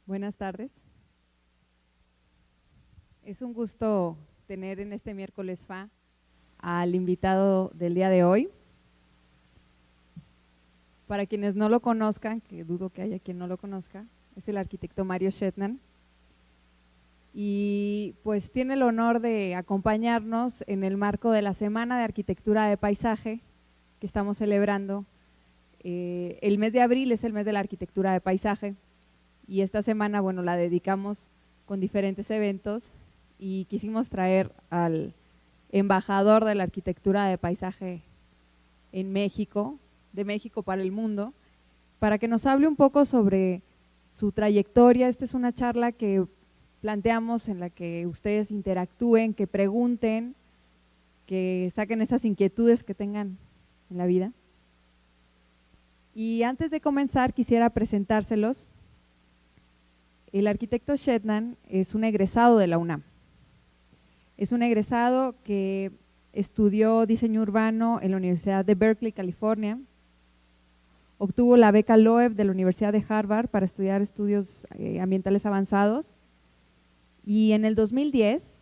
Buenas tardes. Es un gusto tener en este miércoles FA al invitado del día de hoy. Para quienes no lo conozcan, que dudo que haya quien no lo conozca, es el arquitecto Mario Shetland. Y pues tiene el honor de acompañarnos en el marco de la Semana de Arquitectura de Paisaje que estamos celebrando. El mes de abril es el mes de la arquitectura de paisaje y esta semana, bueno, la dedicamos con diferentes eventos y quisimos traer al embajador de la arquitectura de paisaje en México, de México para el mundo, para que nos hable un poco sobre su trayectoria. Esta es una charla que planteamos en la que ustedes interactúen, que pregunten, que saquen esas inquietudes que tengan en la vida. Y antes de comenzar quisiera presentárselos. El arquitecto Shetland es un egresado de la UNAM. Es un egresado que estudió diseño urbano en la Universidad de Berkeley, California. Obtuvo la beca Loeb de la Universidad de Harvard para estudiar estudios ambientales avanzados. Y en el 2010,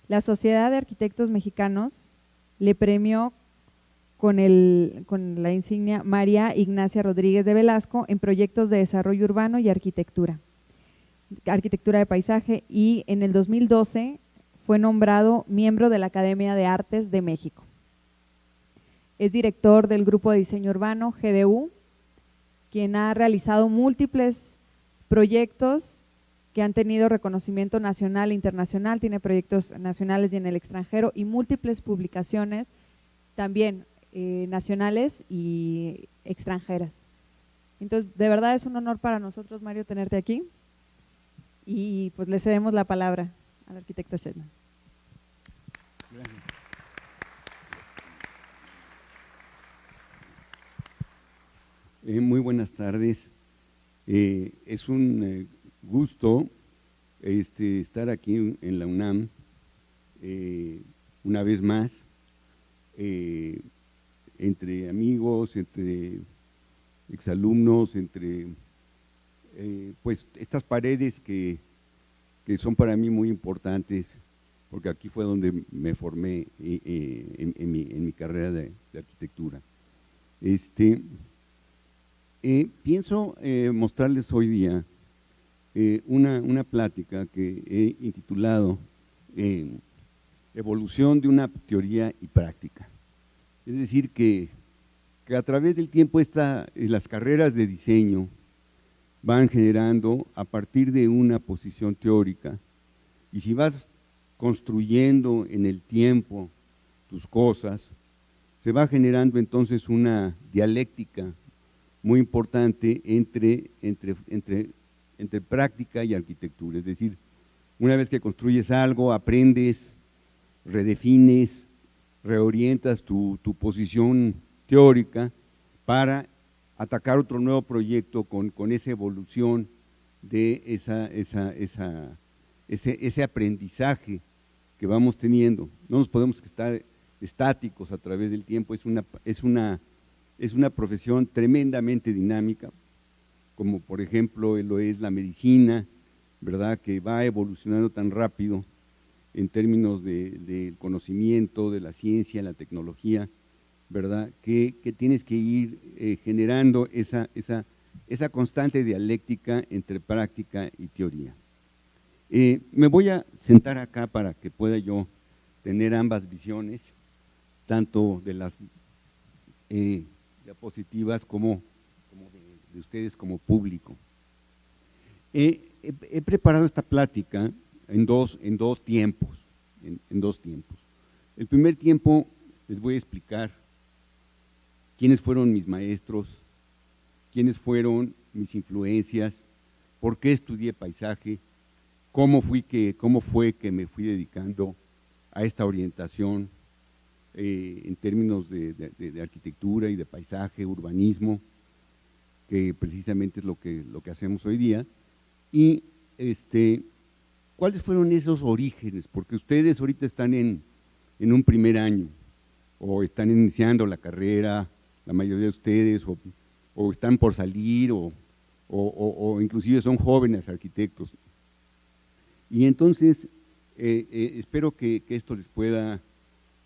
la Sociedad de Arquitectos Mexicanos le premió con la insignia María Ignacia Rodríguez de Velasco en proyectos de desarrollo urbano y arquitectura de paisaje, y en el 2012 fue nombrado miembro de la Academia de Artes de México. Es director del Grupo de Diseño Urbano, GDU, quien ha realizado múltiples proyectos que han tenido reconocimiento nacional e internacional, tiene proyectos nacionales y en el extranjero y múltiples publicaciones también nacionales y extranjeras. Entonces, de verdad es un honor para nosotros, Mario, tenerte aquí. Y pues le cedemos la palabra al arquitecto Shetland. Gracias. Muy buenas tardes. Es un gusto estar aquí en la UNAM una vez más, entre amigos, entre exalumnos, entre pues estas paredes que son para mí muy importantes, porque aquí fue donde me formé en mi carrera de arquitectura. Pienso mostrarles hoy día una plática que he intitulado Evolución de una teoría y práctica. Es decir, que a través del tiempo las carreras de diseño van generando a partir de una posición teórica, y si vas construyendo en el tiempo tus cosas, se va generando entonces una dialéctica muy importante entre práctica y arquitectura. Es decir, una vez que construyes algo, aprendes, redefines, reorientas tu posición teórica para atacar otro nuevo proyecto con esa evolución de ese aprendizaje que vamos teniendo. No nos podemos estar estáticos a través del tiempo. Es una profesión tremendamente dinámica, como por ejemplo lo es la medicina, ¿verdad?, que va evolucionando tan rápido en términos del conocimiento, de la ciencia, la tecnología, ¿verdad?, que tienes que ir generando esa constante dialéctica entre práctica y teoría. Me voy a sentar acá para que pueda yo tener ambas visiones, tanto de las diapositivas como de ustedes como público. He preparado esta plática en dos tiempos. El primer tiempo les voy a explicar quiénes fueron mis maestros, quiénes fueron mis influencias, por qué estudié paisaje, cómo fue que me fui dedicando a esta orientación en términos de arquitectura y de paisaje, urbanismo, que precisamente es lo que hacemos hoy día, y cuáles fueron esos orígenes, porque ustedes ahorita están en un primer año, o están iniciando la carrera, la mayoría de ustedes, o están por salir, o o inclusive son jóvenes arquitectos. Y entonces, espero que esto les pueda,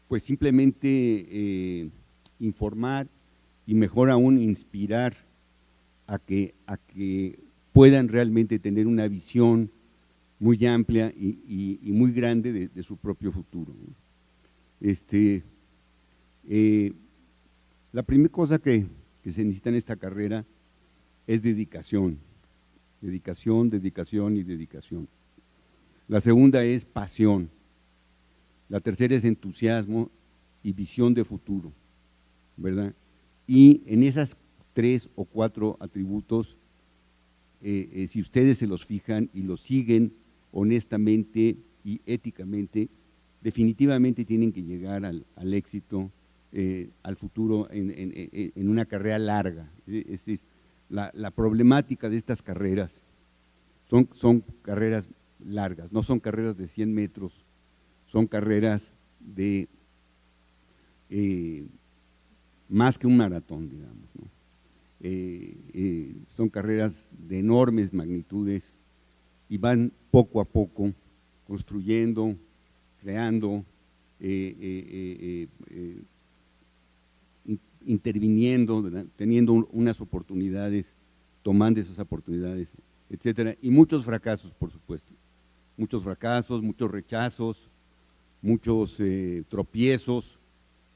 pues simplemente informar y mejor aún inspirar a que puedan realmente tener una visión muy amplia y muy grande de su propio futuro. La primera cosa que se necesita en esta carrera es dedicación, dedicación, dedicación y dedicación. La segunda es pasión. La tercera es entusiasmo y visión de futuro, ¿verdad? Y en esas 3 o 4 atributos, si ustedes se los fijan y los siguen honestamente y éticamente, definitivamente tienen que llegar al éxito, al futuro en una carrera larga. Es decir, la problemática de estas carreras son carreras largas, no son carreras de 100 metros, son carreras de más que un maratón, digamos, ¿no? Son carreras de enormes magnitudes y van poco a poco construyendo, creando, interviniendo, ¿verdad? Teniendo unas oportunidades, tomando esas oportunidades, etcétera, y muchos fracasos, por supuesto, muchos fracasos, muchos rechazos, muchos tropiezos,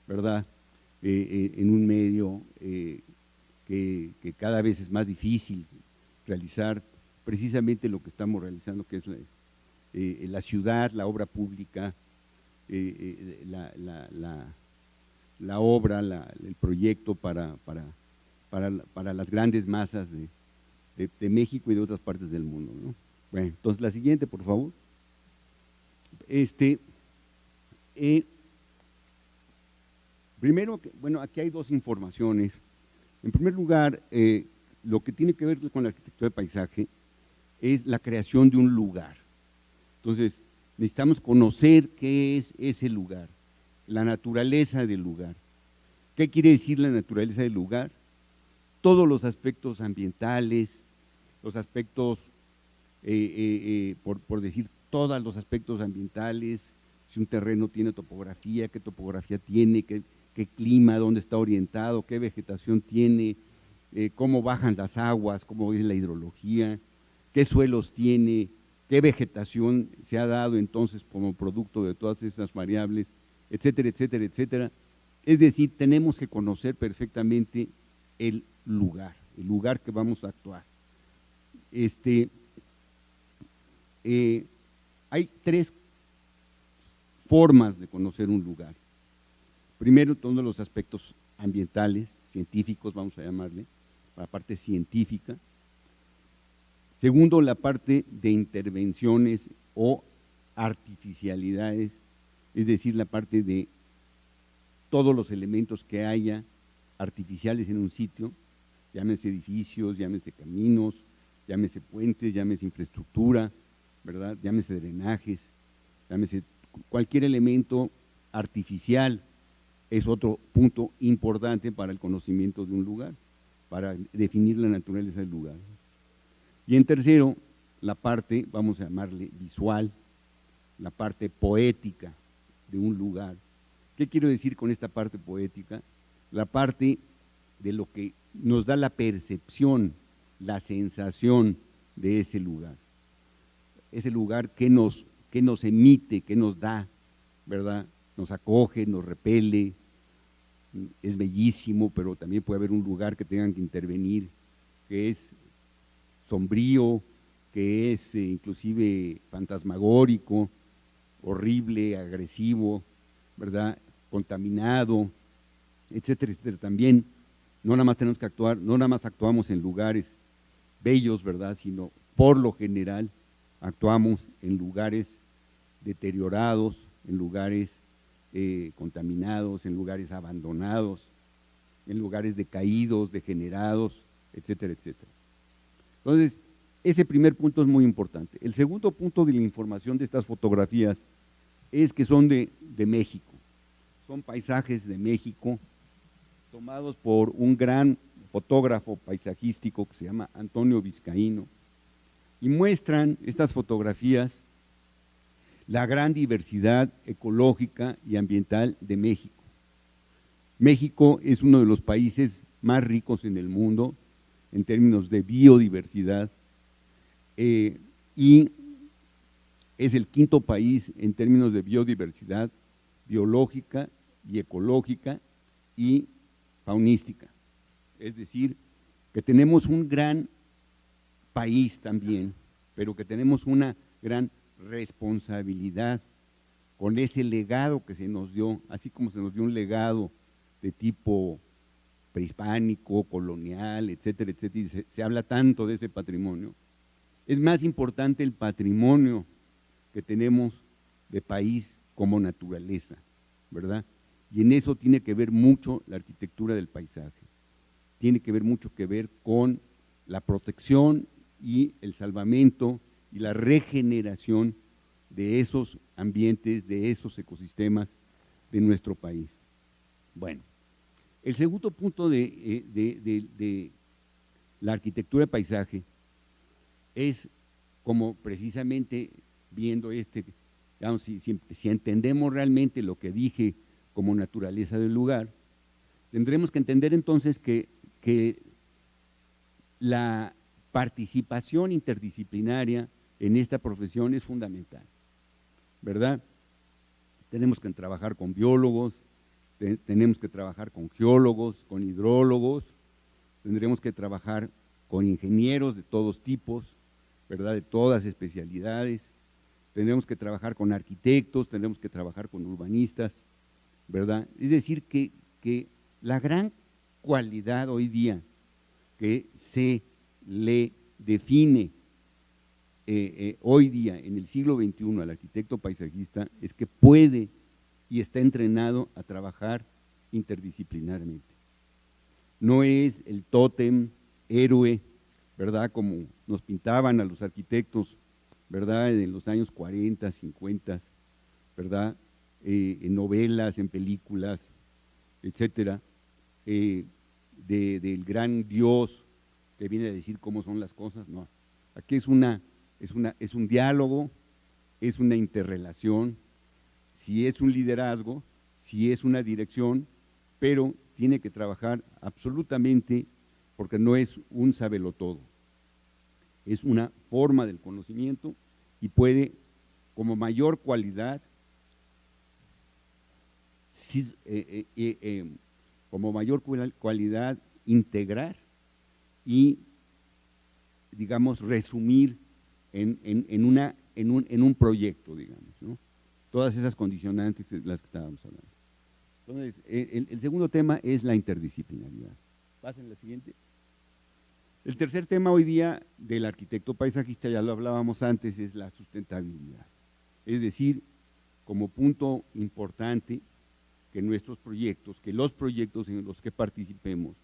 ¿verdad? En un medio que cada vez es más difícil realizar precisamente lo que estamos realizando, que es la ciudad, la obra pública, la obra, el proyecto para las grandes masas de México y de otras partes del mundo, ¿no? Bueno, entonces la siguiente, por favor. Primero, bueno, aquí hay 2 informaciones. En primer lugar, lo que tiene que ver con la arquitectura de paisaje es la creación de un lugar. Entonces, necesitamos conocer qué es ese lugar, la naturaleza del lugar. ¿Qué quiere decir la naturaleza del lugar? Todos los aspectos ambientales, los aspectos, por decir, todos los aspectos ambientales, si un terreno tiene topografía, qué topografía tiene, qué clima, dónde está orientado, qué vegetación tiene, cómo bajan las aguas, cómo es la hidrología, qué suelos tiene, qué vegetación se ha dado entonces como producto de todas esas variables, etcétera, etcétera, etcétera. Es decir, tenemos que conocer perfectamente el lugar que vamos a actuar. Hay 3 formas de conocer un lugar. Primero, todos los aspectos ambientales, científicos, vamos a llamarle, la parte científica. Segundo, la parte de intervenciones o artificialidades, es decir, la parte de todos los elementos que haya artificiales en un sitio, llámese edificios, llámese caminos, llámese puentes, llámese infraestructura, ¿verdad? Llámese drenajes, llámese cualquier elemento artificial. Es otro punto importante para el conocimiento de un lugar, para definir la naturaleza del lugar. Y en tercero, la parte, vamos a llamarle visual, la parte poética de un lugar. ¿Qué quiero decir con esta parte poética? La parte de lo que nos da la percepción, la sensación de ese lugar. Ese lugar que nos emite, que nos da, ¿verdad? Nos acoge, nos repele, es bellísimo, pero también puede haber un lugar que tengan que intervenir, que es sombrío, que es inclusive fantasmagórico, horrible, agresivo, ¿verdad? Contaminado, etcétera, etcétera. También no nada más tenemos que actuar, no nada más actuamos en lugares bellos, ¿verdad? Sino por lo general actuamos en lugares deteriorados, en lugares contaminados, en lugares abandonados, en lugares decaídos, degenerados, etcétera, etcétera. Entonces, ese primer punto es muy importante. El segundo punto de la información de estas fotografías es que son de México, son paisajes de México tomados por un gran fotógrafo paisajístico que se llama Antonio Vizcaíno, y muestran estas fotografías la gran diversidad ecológica y ambiental de México. México es uno de los países más ricos en el mundo en términos de biodiversidad y es el quinto país en términos de biodiversidad biológica y ecológica y faunística. Es decir, que tenemos un gran país también, pero que tenemos una gran responsabilidad con ese legado que se nos dio, así como se nos dio un legado de tipo prehispánico, colonial, etcétera, etcétera, y se habla tanto de ese patrimonio. Es más importante el patrimonio que tenemos de país como naturaleza, ¿verdad? Y en eso tiene que ver mucho la arquitectura del paisaje, tiene que ver mucho que ver con la protección y el salvamento y la regeneración de esos ambientes, de esos ecosistemas de nuestro país. Bueno, el segundo punto de la arquitectura de paisaje es como precisamente viendo digamos, si entendemos realmente lo que dije como naturaleza del lugar, tendremos que entender entonces que la participación interdisciplinaria en esta profesión es fundamental, ¿verdad? Tenemos que trabajar con biólogos, tenemos que trabajar con geólogos, con hidrólogos, tendremos que trabajar con ingenieros de todos tipos, ¿verdad? De todas especialidades, tendremos que trabajar con arquitectos, tendremos que trabajar con urbanistas, ¿verdad? Es decir, que la gran cualidad hoy día que se le define hoy día en el siglo XXI al arquitecto paisajista es que puede y está entrenado a trabajar interdisciplinarmente. No es el tótem, héroe, ¿verdad? Como nos pintaban a los arquitectos, ¿verdad? En los años 40, 50, ¿verdad? En novelas, en películas, etcétera, del gran Dios que viene a decir cómo son las cosas. No, aquí es un diálogo, es una interrelación, si es un liderazgo, si es una dirección, pero tiene que trabajar absolutamente porque no es un sabelotodo, es una forma del conocimiento y puede, como mayor cualidad, integrar y, digamos, resumir en un proyecto, digamos, ¿no? Todas esas condicionantes de las que estábamos hablando. Entonces, el segundo tema es la interdisciplinaridad. Pasen a la siguiente. El tercer tema hoy día del arquitecto paisajista, ya lo hablábamos antes, es la sustentabilidad. Es decir, como punto importante que nuestros proyectos, que los proyectos en los que participemos,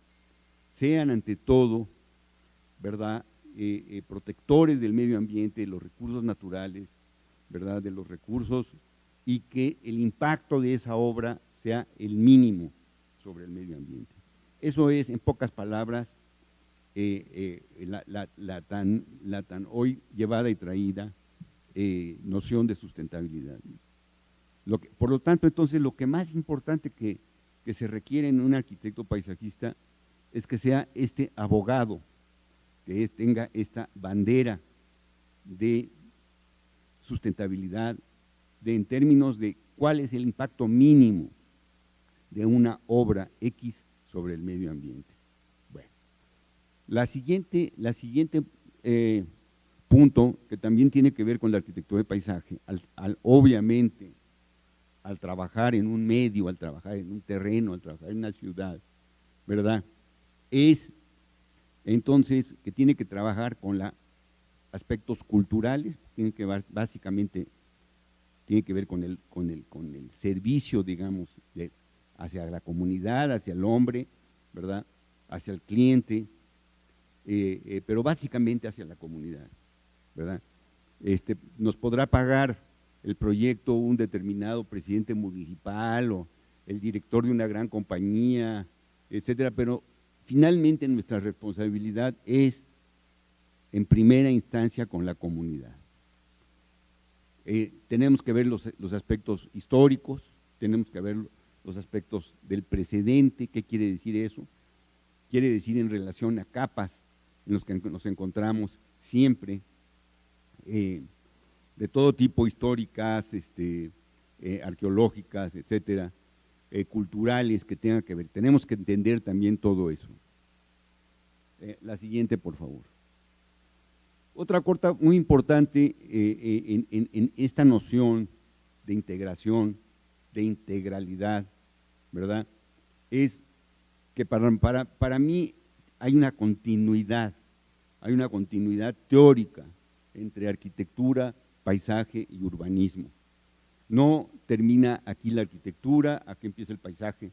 sean ante todo, ¿verdad?, protectores del medio ambiente, de los recursos naturales, ¿verdad?, de los recursos, y que el impacto de esa obra sea el mínimo sobre el medio ambiente. Eso es, en pocas palabras, la tan hoy llevada y traída noción de sustentabilidad. Por lo tanto, entonces, lo que más importante que se requiere en un arquitecto paisajista es que sea este abogado, que tenga esta bandera de sustentabilidad, en términos de cuál es el impacto mínimo de una obra X sobre el medio ambiente. Bueno, la siguiente punto, que también tiene que ver con la arquitectura de paisaje, obviamente, al trabajar en un medio, al trabajar en un terreno, al trabajar en una ciudad, ¿verdad?, es entonces que tiene que trabajar con aspectos culturales, básicamente tiene que ver con el servicio, digamos, hacia la comunidad, hacia el hombre, ¿verdad?, hacia el cliente, pero básicamente hacia la comunidad, ¿verdad? Nos podrá pagar el proyecto un determinado presidente municipal o el director de una gran compañía, etcétera, pero finalmente nuestra responsabilidad es, en primera instancia, con la comunidad. Tenemos que ver los aspectos históricos, tenemos que ver los aspectos del precedente. ¿Qué quiere decir eso? Quiere decir en relación a capas en los que nos encontramos siempre, de todo tipo, históricas, arqueológicas, etcétera, culturales que tengan que ver. Tenemos que entender también todo eso. La siguiente, por favor. Otra cosa muy importante en esta noción de integración, de integralidad, ¿verdad? Es que para mí hay una continuidad teórica entre arquitectura, paisaje y urbanismo. No termina aquí la arquitectura, aquí empieza el paisaje,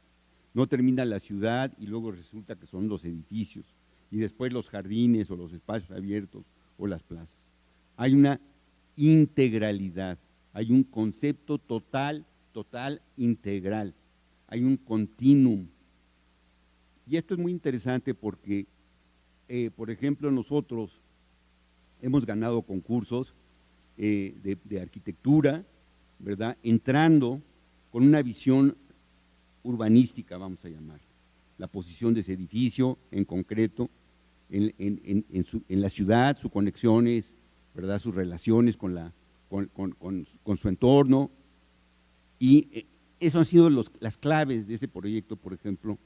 no termina la ciudad y luego resulta que son los edificios, y después los jardines o los espacios abiertos o las plazas. Hay una integralidad, hay un concepto total, integral, hay un continuum. Y esto es muy interesante porque, por ejemplo, nosotros hemos ganado concursos de arquitectura, ¿verdad? Entrando con una visión urbanística, vamos a llamar, la posición de ese edificio en concreto, en la ciudad, sus conexiones, ¿verdad? Sus relaciones con su entorno, y eso han sido las claves de ese proyecto, por ejemplo,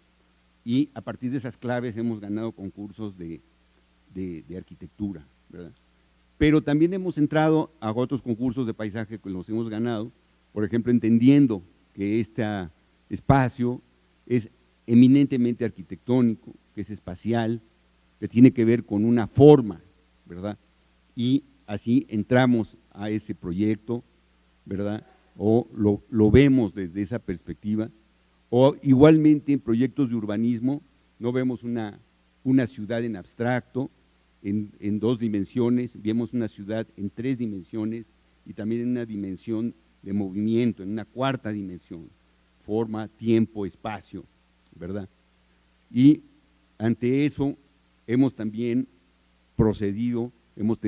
y a partir de esas claves hemos ganado concursos de arquitectura, ¿verdad? Pero también hemos entrado a otros concursos de paisaje que los hemos ganado, por ejemplo, entendiendo que este espacio es eminentemente arquitectónico, que es espacial, que tiene que ver con una forma, ¿verdad? Y así entramos a ese proyecto, ¿verdad? O lo vemos desde esa perspectiva, o igualmente en proyectos de urbanismo no vemos una ciudad en abstracto, en 2 dimensiones, vemos una ciudad en 3 dimensiones y también en una dimensión de movimiento, en una 4ª dimensión, forma, tiempo, espacio, ¿verdad? Y ante eso hemos también procedido, hemos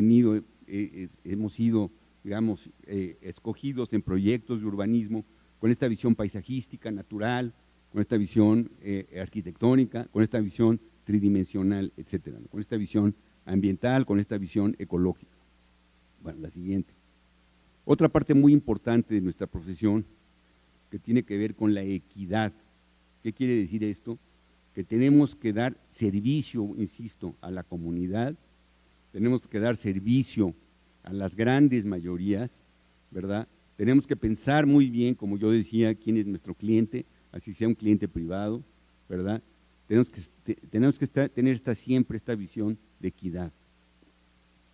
sido, digamos, escogidos en proyectos de urbanismo con esta visión paisajística, natural, con esta visión arquitectónica, con esta visión tridimensional, etcétera, ¿no? Con esta visión ambiental, con esta visión ecológica. Bueno, la siguiente. Otra parte muy importante de nuestra profesión que tiene que ver con la equidad. ¿Qué quiere decir esto? Que tenemos que dar servicio, insisto, a la comunidad, tenemos que dar servicio a las grandes mayorías, ¿verdad? Tenemos que pensar muy bien, como yo decía, quién es nuestro cliente, así sea un cliente privado, ¿verdad? Tenemos que tener siempre esta visión de equidad.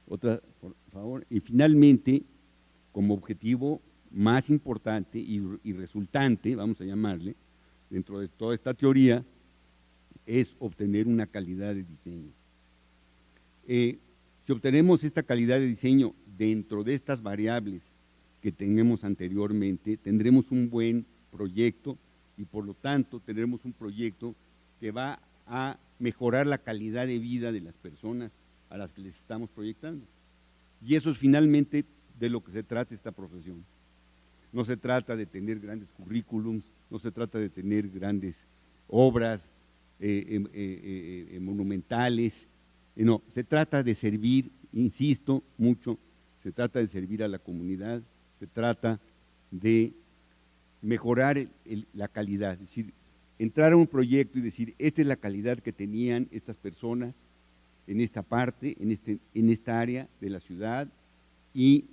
Otra, por favor. Y finalmente, como objetivo más importante y resultante, vamos a llamarle, dentro de toda esta teoría, es obtener una calidad de diseño. Si obtenemos esta calidad de diseño dentro de estas variables que tenemos anteriormente, tendremos un buen proyecto y por lo tanto tendremos un proyecto que va a mejorar la calidad de vida de las personas a las que les estamos proyectando. Y eso es finalmente de lo que se trata esta profesión. No se trata de tener grandes currículums, no se trata de tener grandes obras monumentales, no, se trata de servir, insisto mucho, se trata de servir a la comunidad, se trata de mejorar la calidad, es decir, entrar a un proyecto y decir, esta es la calidad que tenían estas personas en esta parte, en esta área de la ciudad, y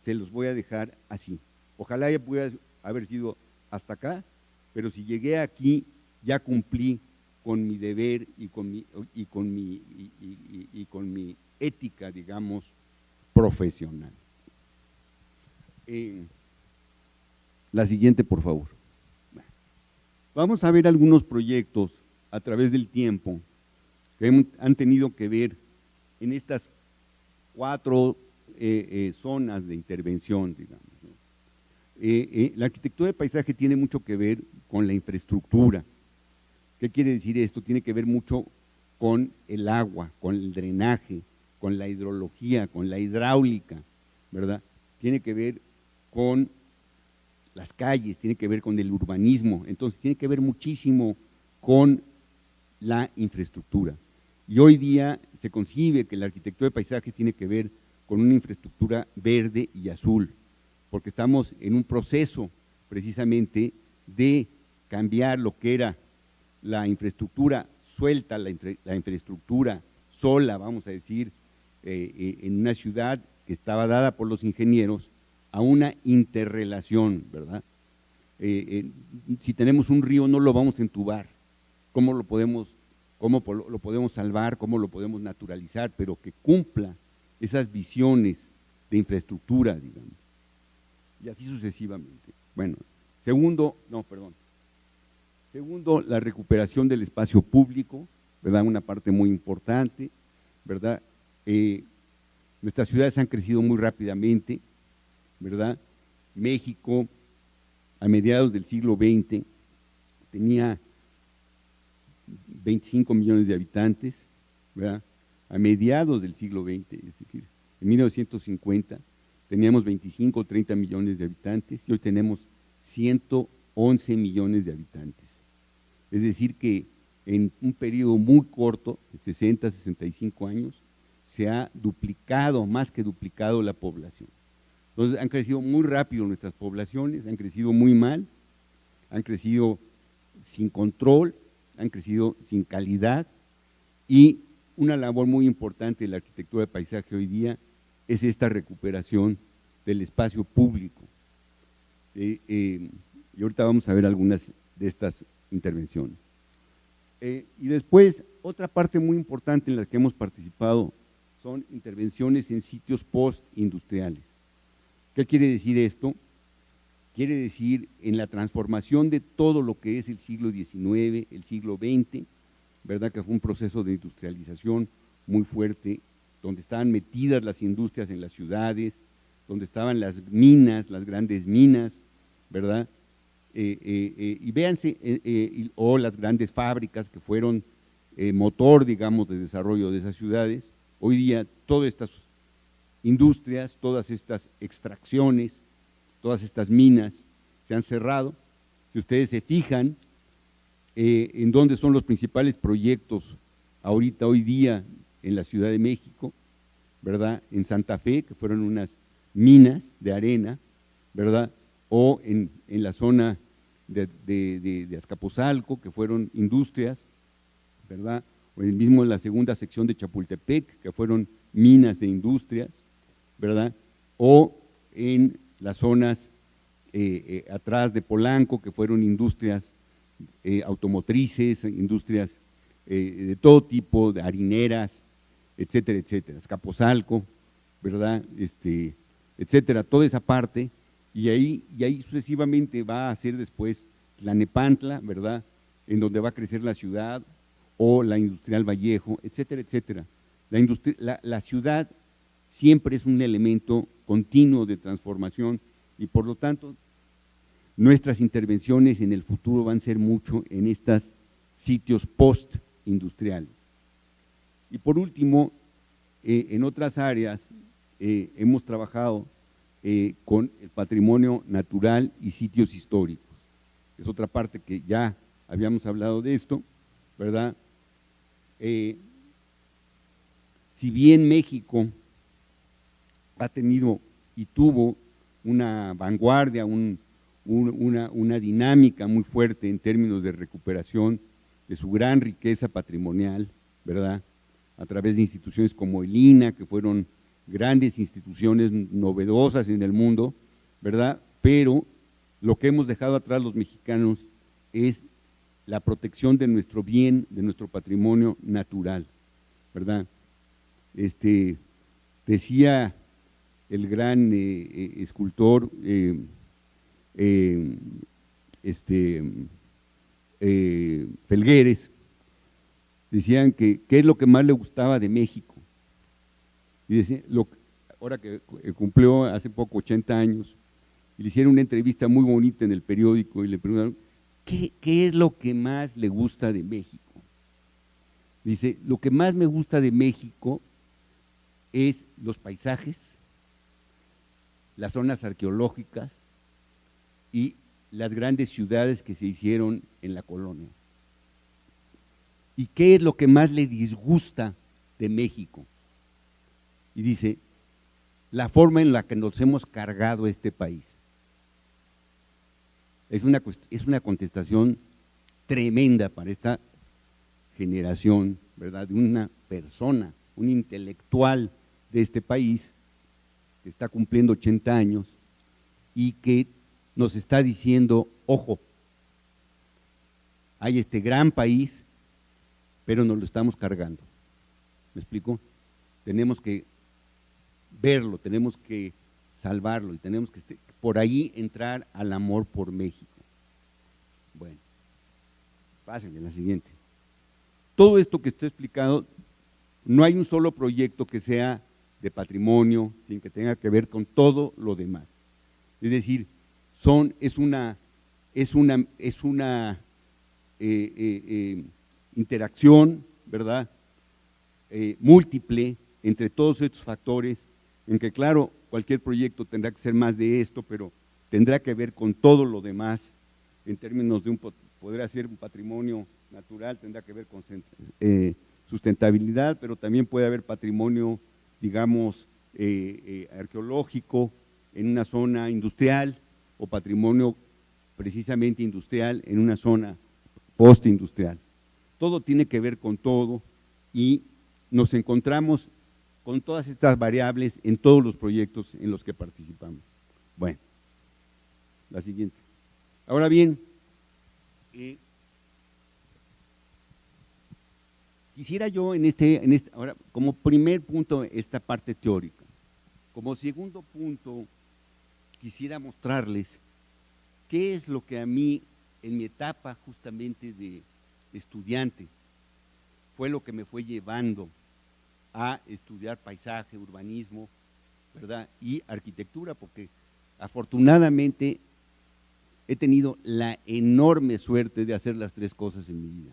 se los voy a dejar así. Ojalá ya pudiera haber sido hasta acá, pero si llegué aquí, ya cumplí con mi deber y con mi ética, digamos, profesional. La siguiente, por favor. Vamos a ver algunos proyectos a través del tiempo que han tenido que ver en estas 4 zonas de intervención, digamos, ¿no? La arquitectura de paisaje tiene mucho que ver con la infraestructura. ¿Qué quiere decir esto? Tiene que ver mucho con el agua, con el drenaje, con la hidrología, con la hidráulica, ¿verdad? Tiene que ver con las calles, tiene que ver con el urbanismo, entonces tiene que ver muchísimo con la infraestructura. Y hoy día se concibe que la arquitectura de paisajes tiene que ver con una infraestructura verde y azul, porque estamos en un proceso precisamente de cambiar lo que era la infraestructura suelta, la infraestructura sola, vamos a decir, en una ciudad que estaba dada por los ingenieros, a una interrelación, ¿verdad? Si tenemos un río no lo vamos a entubar, ¿cómo lo podemos salvar, cómo lo podemos naturalizar, pero que cumpla esas visiones de infraestructura, digamos, y así sucesivamente. Bueno, segundo, la recuperación del espacio público, ¿verdad? Una parte muy importante, ¿verdad? Nuestras ciudades han crecido muy rápidamente, ¿verdad? México, a mediados del siglo XX, tenía 25 millones de habitantes, ¿verdad? A mediados del siglo XX, es decir, en 1950, teníamos 25 o 30 millones de habitantes y hoy tenemos 111 millones de habitantes. Es decir que en un periodo muy corto, de 60, 65 años, se ha duplicado, más que duplicado la población. Entonces han crecido muy rápido nuestras poblaciones, han crecido muy mal, han crecido sin control, han crecido sin calidad, y una labor muy importante de la arquitectura de paisaje hoy día es esta recuperación del espacio público. Y ahorita vamos a ver algunas de estas intervenciones. Y después, otra parte muy importante en la que hemos participado son intervenciones en sitios postindustriales. ¿Qué quiere decir esto? Quiere decir en la transformación de todo lo que es el siglo XIX, el siglo XX, ¿verdad? Que fue un proceso de industrialización muy fuerte, donde estaban metidas las industrias en las ciudades, donde estaban las minas, las grandes minas, ¿verdad? Y véanse, o las grandes fábricas que fueron motor, digamos, de desarrollo de esas ciudades. Hoy día todas estas industrias, todas estas extracciones, todas estas minas se han cerrado. Si ustedes se fijan en dónde son los principales proyectos ahorita, hoy día, en la Ciudad de México, ¿verdad? En Santa Fe, que fueron unas minas de arena, ¿verdad? O en la zona de Azcapotzalco, que fueron industrias, ¿verdad? O en la segunda sección de Chapultepec, que fueron minas e industrias, ¿verdad? O en las zonas atrás de Polanco, que fueron industrias automotrices, industrias de todo tipo, de harineras, etcétera, etcétera, Azcapotzalco, ¿verdad? Etcétera, toda esa parte, y ahí sucesivamente va a ser después Tlalnepantla, ¿verdad? En donde va a crecer la ciudad, o la Industrial Vallejo, etcétera, etcétera. La ciudad siempre es un elemento continuo de transformación y por lo tanto nuestras intervenciones en el futuro van a ser mucho en estos sitios postindustriales. Y por último, en otras áreas hemos trabajado con el patrimonio natural y sitios históricos. Es otra parte que ya habíamos hablado de esto, ¿verdad? Si bien México ha tenido y tuvo una vanguardia, una dinámica muy fuerte en términos de recuperación de su gran riqueza patrimonial, ¿verdad? A través de instituciones como el INAH, que fueron grandes instituciones novedosas en el mundo, ¿verdad? Pero lo que hemos dejado atrás los mexicanos es la protección de nuestro bien, de nuestro patrimonio natural, ¿verdad? Decía el gran escultor Felgueres, decían que qué es lo que más le gustaba de México. Y decía, ahora que cumplió hace poco 80 años, y le hicieron una entrevista muy bonita en el periódico y le preguntaron, ¿qué es lo que más le gusta de México? Dice, lo que más me gusta de México es los paisajes, las zonas arqueológicas y las grandes ciudades que se hicieron en la colonia. ¿Y qué es lo que más le disgusta de México? Y dice, la forma en la que nos hemos cargado este país. Es una contestación tremenda para esta generación, ¿verdad? De una persona, un intelectual de este país que está cumpliendo 80 años y que nos está diciendo, ojo, hay este gran país, pero nos lo estamos cargando. ¿Me explico? Tenemos que verlo, tenemos que salvarlo y tenemos que por ahí entrar al amor por México. Bueno, pásenle la siguiente. Todo esto que estoy explicando, no hay un solo proyecto que sea de patrimonio sin que tenga que ver con todo lo demás. Es decir, es una interacción, ¿verdad? Múltiple entre todos estos factores, en que claro, cualquier proyecto tendrá que ser más de esto, pero tendrá que ver con todo lo demás, en términos de podría ser un patrimonio natural, tendrá que ver con sustentabilidad, pero también puede haber patrimonio, digamos, arqueológico en una zona industrial, o patrimonio precisamente industrial en una zona postindustrial. Todo tiene que ver con todo y nos encontramos con todas estas variables en todos los proyectos en los que participamos. Bueno, la siguiente. Ahora bien, quisiera yo ahora, como primer punto, esta parte teórica. Como segundo punto, quisiera mostrarles qué es lo que a mí, en mi etapa justamente de estudiante, fue lo que me fue llevando a estudiar paisaje, urbanismo, ¿verdad? Y arquitectura, porque afortunadamente he tenido la enorme suerte de hacer las tres cosas en mi vida,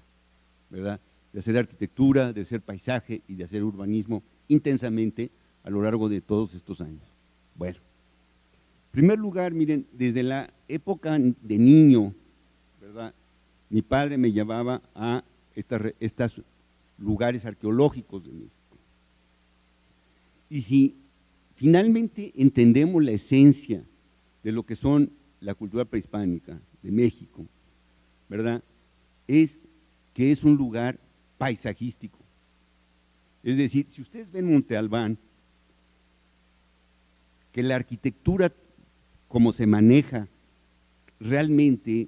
¿verdad? De hacer arquitectura, de hacer paisaje y de hacer urbanismo intensamente a lo largo de todos estos años. Bueno, en primer lugar, miren, desde la época de niño, ¿verdad? Mi padre me llevaba a estos lugares arqueológicos de México. Y si finalmente entendemos la esencia de lo que son la cultura prehispánica de México, ¿verdad? Es que es un lugar paisajístico. Es decir, si ustedes ven Monte Albán, que la arquitectura como se maneja realmente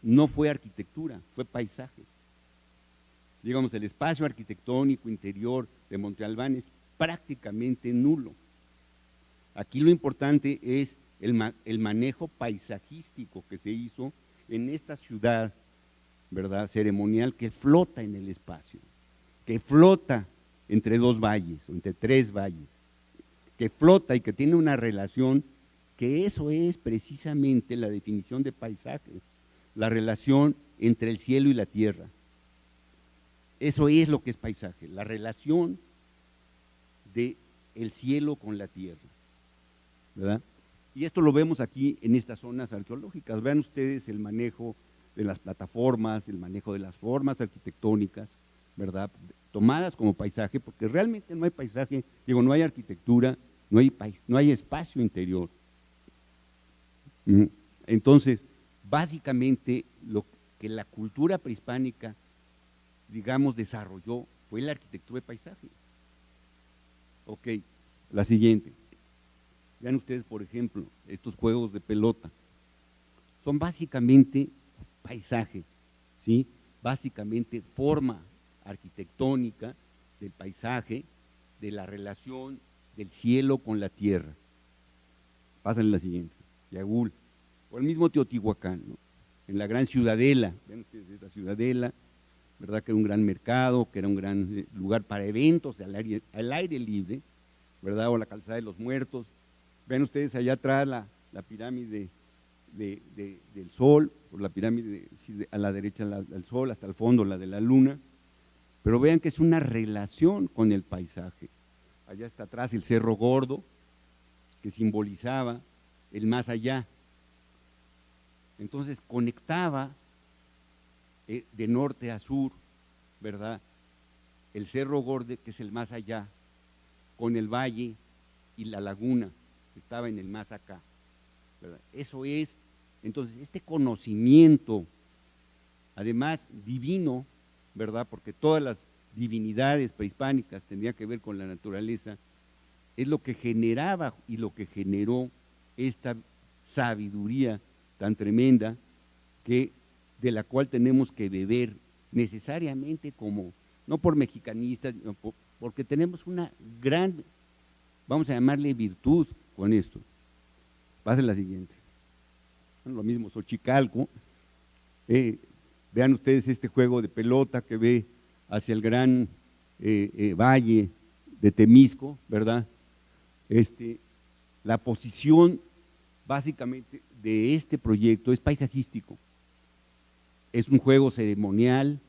no fue arquitectura, fue paisaje. Digamos, el espacio arquitectónico interior de Monte Albán es prácticamente nulo. Aquí lo importante es el manejo paisajístico que se hizo en esta ciudad, ¿verdad?, ceremonial, que flota en el espacio, que flota entre dos valles o entre tres valles, que flota y que tiene una relación, que eso es precisamente la definición de paisaje, la relación entre el cielo y la tierra. Eso es lo que es paisaje, la relación del cielo con la tierra, ¿verdad? Y esto lo vemos aquí en estas zonas arqueológicas. Vean ustedes el manejo de las plataformas, el manejo de las formas arquitectónicas, ¿verdad?, tomadas como paisaje, porque realmente no hay paisaje, digo, no hay arquitectura, no hay espacio interior. Entonces, básicamente lo que la cultura prehispánica, digamos, desarrolló fue la arquitectura de paisaje. Ok, la siguiente. Vean ustedes, por ejemplo, estos juegos de pelota. Son básicamente paisaje, ¿sí? Básicamente forma arquitectónica del paisaje, de la relación del cielo con la tierra. Pásenle la siguiente. Yagul, o el mismo Teotihuacán, ¿no? En la gran ciudadela, ven ustedes esta ciudadela, ¿verdad?, que era un gran mercado, que era un gran lugar para eventos al aire libre, ¿verdad?, o la calzada de los muertos. Ven ustedes allá atrás la pirámide del Sol, o la pirámide a la derecha del Sol, hasta el fondo la de la Luna, pero vean que es una relación con el paisaje. Allá está atrás el Cerro Gordo, que simbolizaba el más allá. Entonces conectaba de norte a sur, ¿verdad? El Cerro Gordo, que es el más allá, con el valle y la laguna, que estaba en el más acá, ¿verdad? Eso es, entonces, este conocimiento, además divino, ¿verdad? Porque todas las divinidades prehispánicas tenían que ver con la naturaleza, es lo que generaba y lo que generó esta sabiduría tan tremenda de la cual tenemos que beber necesariamente como, no por mexicanistas, porque tenemos una gran, vamos a llamarle virtud con esto. Pase la siguiente. Bueno, lo mismo, Xochicalco. Vean ustedes este juego de pelota que ve hacia el gran valle de Temisco, ¿verdad? La posición básicamente de este proyecto es paisajístico. Es un juego ceremonial,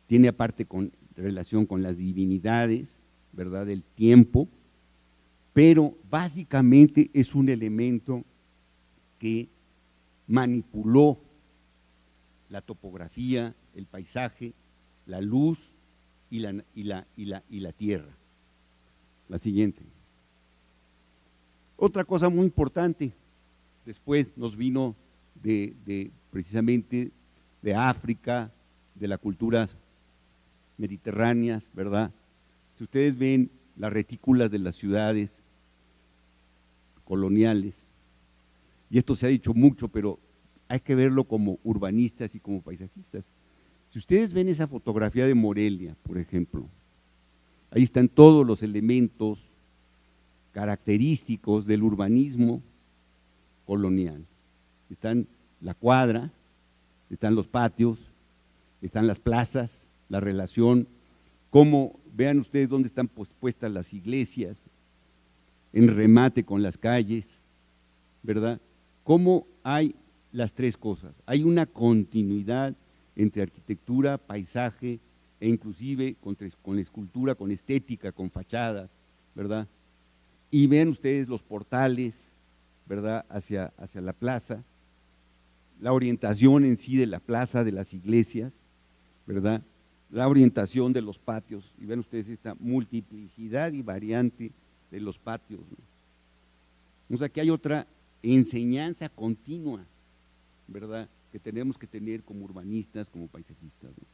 tiene aparte relación con las divinidades, ¿verdad? Del tiempo, pero básicamente es un elemento que manipuló la topografía, el paisaje, la luz y la tierra. La siguiente. Otra cosa muy importante, después nos vino precisamente de África, de las culturas mediterráneas, ¿verdad? Si ustedes ven las retículas de las ciudades coloniales, y esto se ha dicho mucho, pero hay que verlo como urbanistas y como paisajistas. Si ustedes ven esa fotografía de Morelia, por ejemplo, ahí están todos los elementos característicos del urbanismo colonial. Están la cuadra, están los patios, están las plazas, la relación, cómo, vean ustedes dónde están puestas las iglesias, en remate con las calles, ¿verdad? Cómo hay las tres cosas. Hay una continuidad entre arquitectura, paisaje e inclusive con escultura, con estética, con fachadas, ¿verdad? Y ven ustedes los portales, ¿verdad? Hacia la plaza, la orientación en sí de la plaza, de las iglesias, ¿verdad? La orientación de los patios, y ven ustedes esta multiplicidad y variante de los patios, ¿no? O sea que hay otra enseñanza continua, ¿verdad? Que tenemos que tener como urbanistas, como paisajistas, ¿no?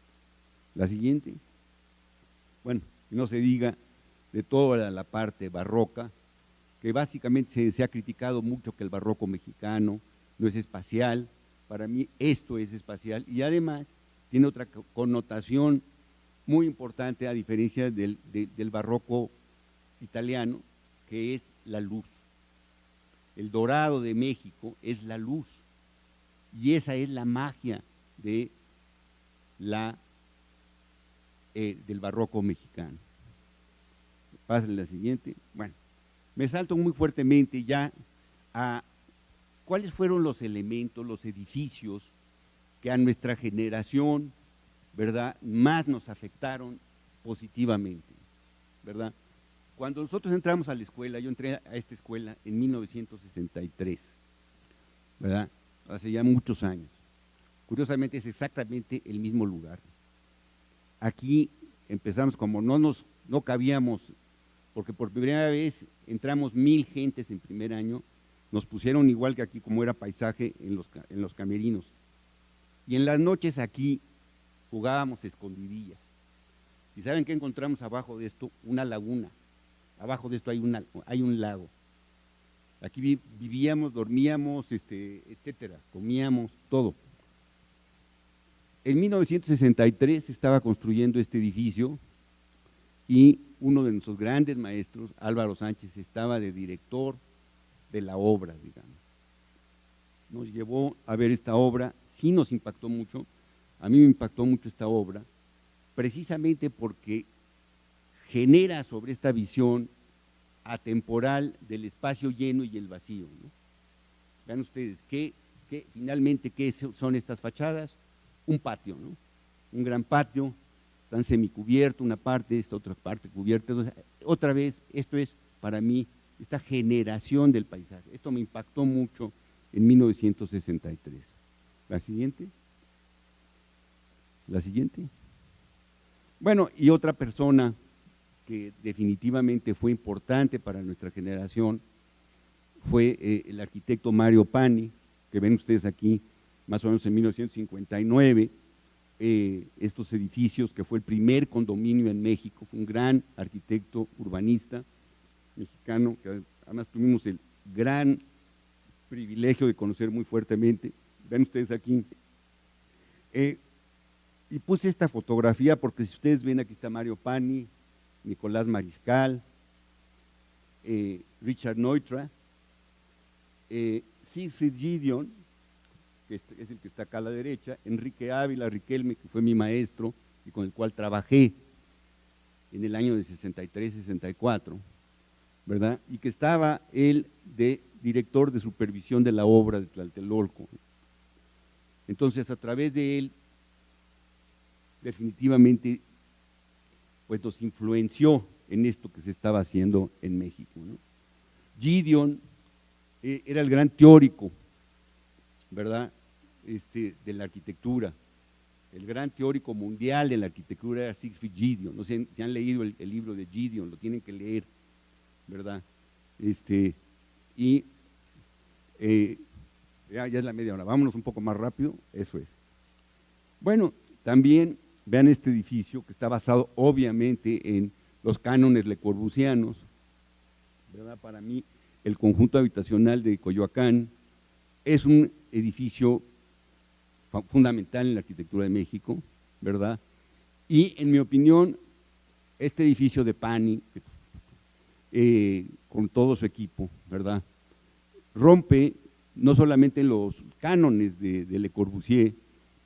La siguiente. Bueno, que no se diga de toda la parte barroca, que básicamente se ha criticado mucho que el barroco mexicano no es espacial. Para mí esto es espacial y además tiene otra connotación muy importante a diferencia del barroco italiano, que es la luz. El dorado de México es la luz y esa es la magia del barroco mexicano. Pasen la siguiente. Bueno, me salto muy fuertemente ya a cuáles fueron los elementos, los edificios que a nuestra generación, ¿verdad?, más nos afectaron positivamente, ¿verdad? Cuando nosotros entramos a la escuela, yo entré a esta escuela en 1963, ¿verdad? Hace ya muchos años. Curiosamente es exactamente el mismo lugar. Aquí empezamos como no cabíamos, porque por primera vez entramos 1000 gentes en primer año, nos pusieron igual que aquí como era paisaje en los camerinos. Y en las noches aquí jugábamos escondidillas. ¿Y saben qué encontramos abajo de esto? Una laguna. Abajo de esto hay un lago. Aquí vivíamos, dormíamos, etcétera, comíamos, todo. En 1963 se estaba construyendo este edificio y uno de nuestros grandes maestros, Álvaro Sánchez, estaba de director de la obra, digamos. Nos llevó a ver esta obra, sí nos impactó mucho, a mí me impactó mucho esta obra, precisamente porque genera sobre esta visión atemporal del espacio lleno y el vacío, ¿no? Vean ustedes, finalmente, ¿qué son estas fachadas? Un patio, ¿no? Un gran patio están semicubiertos, una parte, esta otra parte cubierta. Entonces, otra vez, esto es para mí esta generación del paisaje. Esto me impactó mucho en 1963. La siguiente. La siguiente. Bueno, y otra persona que definitivamente fue importante para nuestra generación fue el arquitecto Mario Pani, que ven ustedes aquí, más o menos en 1959, estos edificios, que fue el primer condominio en México, fue un gran arquitecto urbanista mexicano, que además tuvimos el gran privilegio de conocer muy fuertemente. Ven ustedes aquí. Y puse esta fotografía porque si ustedes ven, aquí está Mario Pani, Nicolás Mariscal, Richard Neutra, Siegfried Gideon, que es el que está acá a la derecha, Enrique Ávila Riquelme, que fue mi maestro y con el cual trabajé en el año de 63-64, ¿verdad? Y que estaba él de director de supervisión de la obra de Tlatelolco. Entonces, a través de él, definitivamente, pues nos influenció en esto que se estaba haciendo en México, ¿no? Gideon era el gran teórico, ¿verdad?, de la arquitectura. El gran teórico mundial de la arquitectura era Siegfried Gideon. No sé si han leído el libro de Gideon, lo tienen que leer, ¿verdad? Ya es la media hora, vámonos un poco más rápido, eso es. Bueno, también vean este edificio que está basado obviamente en los cánones lecorbusianos, ¿verdad? Para mí, el conjunto habitacional de Coyoacán es un edificio fundamental en la arquitectura de México, ¿verdad? Y en mi opinión, este edificio de Pani, con todo su equipo, ¿verdad?, rompe no solamente los cánones de Le Corbusier,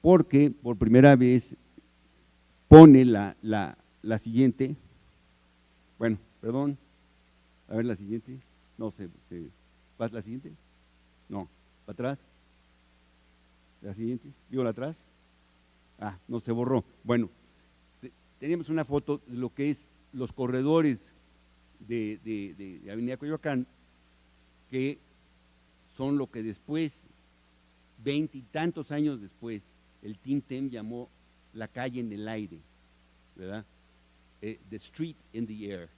porque por primera vez pone la siguiente, bueno, perdón, a ver la siguiente, no sé, ¿va la siguiente? No, ¿para atrás? ¿La siguiente? ¿Digo la atrás? Ah, no, se borró. Bueno, teníamos una foto de lo que es los corredores de Avenida Coyoacán, que son lo que después, 20 y tantos años después, el Tim Tem llamó la calle en el aire, ¿verdad? The street in the air,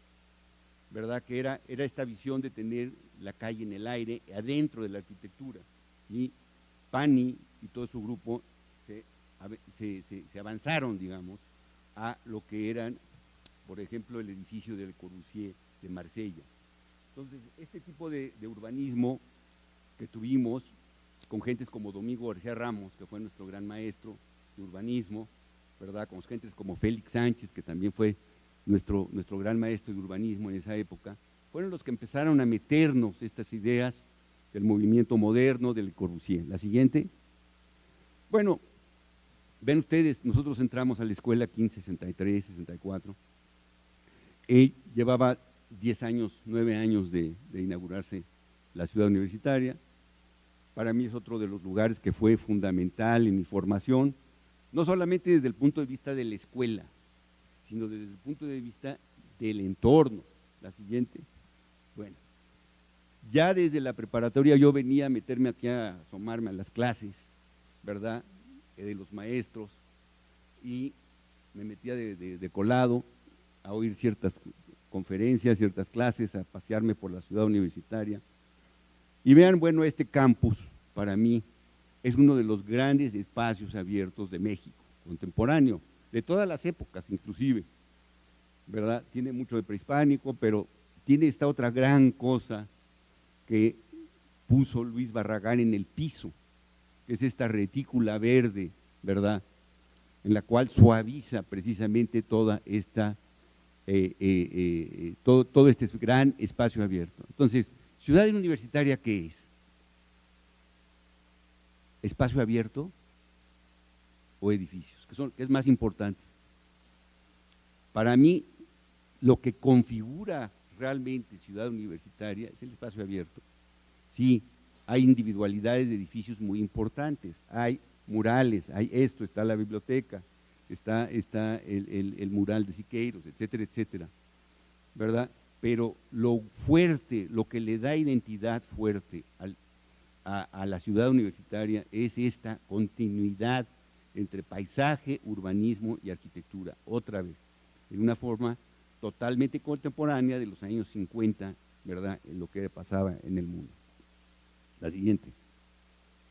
¿verdad? Que era esta visión de tener la calle en el aire, adentro de la arquitectura. Y Pani y todo su grupo se avanzaron, digamos, a lo que eran, por ejemplo, el edificio de Le Corbusier de Marsella. Entonces, este tipo de urbanismo que tuvimos con gentes como Domingo García Ramos, que fue nuestro gran maestro de urbanismo, ¿verdad?, con gentes como Félix Sánchez, que también fue nuestro gran maestro de urbanismo en esa época, fueron los que empezaron a meternos estas ideas del movimiento moderno de Le Corbusier. La siguiente. Bueno, ven ustedes, nosotros entramos a la escuela aquí en 63, 64, llevaba 10 años, 9 años de inaugurarse la ciudad universitaria. Para mí es otro de los lugares que fue fundamental en mi formación, no solamente desde el punto de vista de la escuela, sino desde el punto de vista del entorno. La siguiente. Bueno, ya desde la preparatoria yo venía a meterme aquí a asomarme a las clases, ¿verdad?, de los maestros, y me metía de colado a oír ciertas conferencias, ciertas clases, a pasearme por la ciudad universitaria. Y vean, bueno, este campus para mí es uno de los grandes espacios abiertos de México, contemporáneo, de todas las épocas inclusive, ¿verdad? Tiene mucho de prehispánico, pero tiene esta otra gran cosa que puso Luis Barragán en el piso, que es esta retícula verde, ¿verdad?, en la cual suaviza precisamente toda esta, todo este gran espacio abierto. Entonces, ciudad universitaria, ¿qué es? ¿Espacio abierto o edificios? ¿Qué es más importante? Para mí, lo que configura realmente ciudad universitaria es el espacio abierto. Sí, hay individualidades de edificios muy importantes, hay murales, hay esto, está la biblioteca, está el mural de Siqueiros, etcétera, etcétera, ¿verdad? Pero lo fuerte, lo que le da identidad fuerte a la ciudad universitaria es esta continuidad entre paisaje, urbanismo y arquitectura, otra vez, en una forma totalmente contemporánea de los años 50, ¿verdad?, en lo que pasaba en el mundo. La siguiente.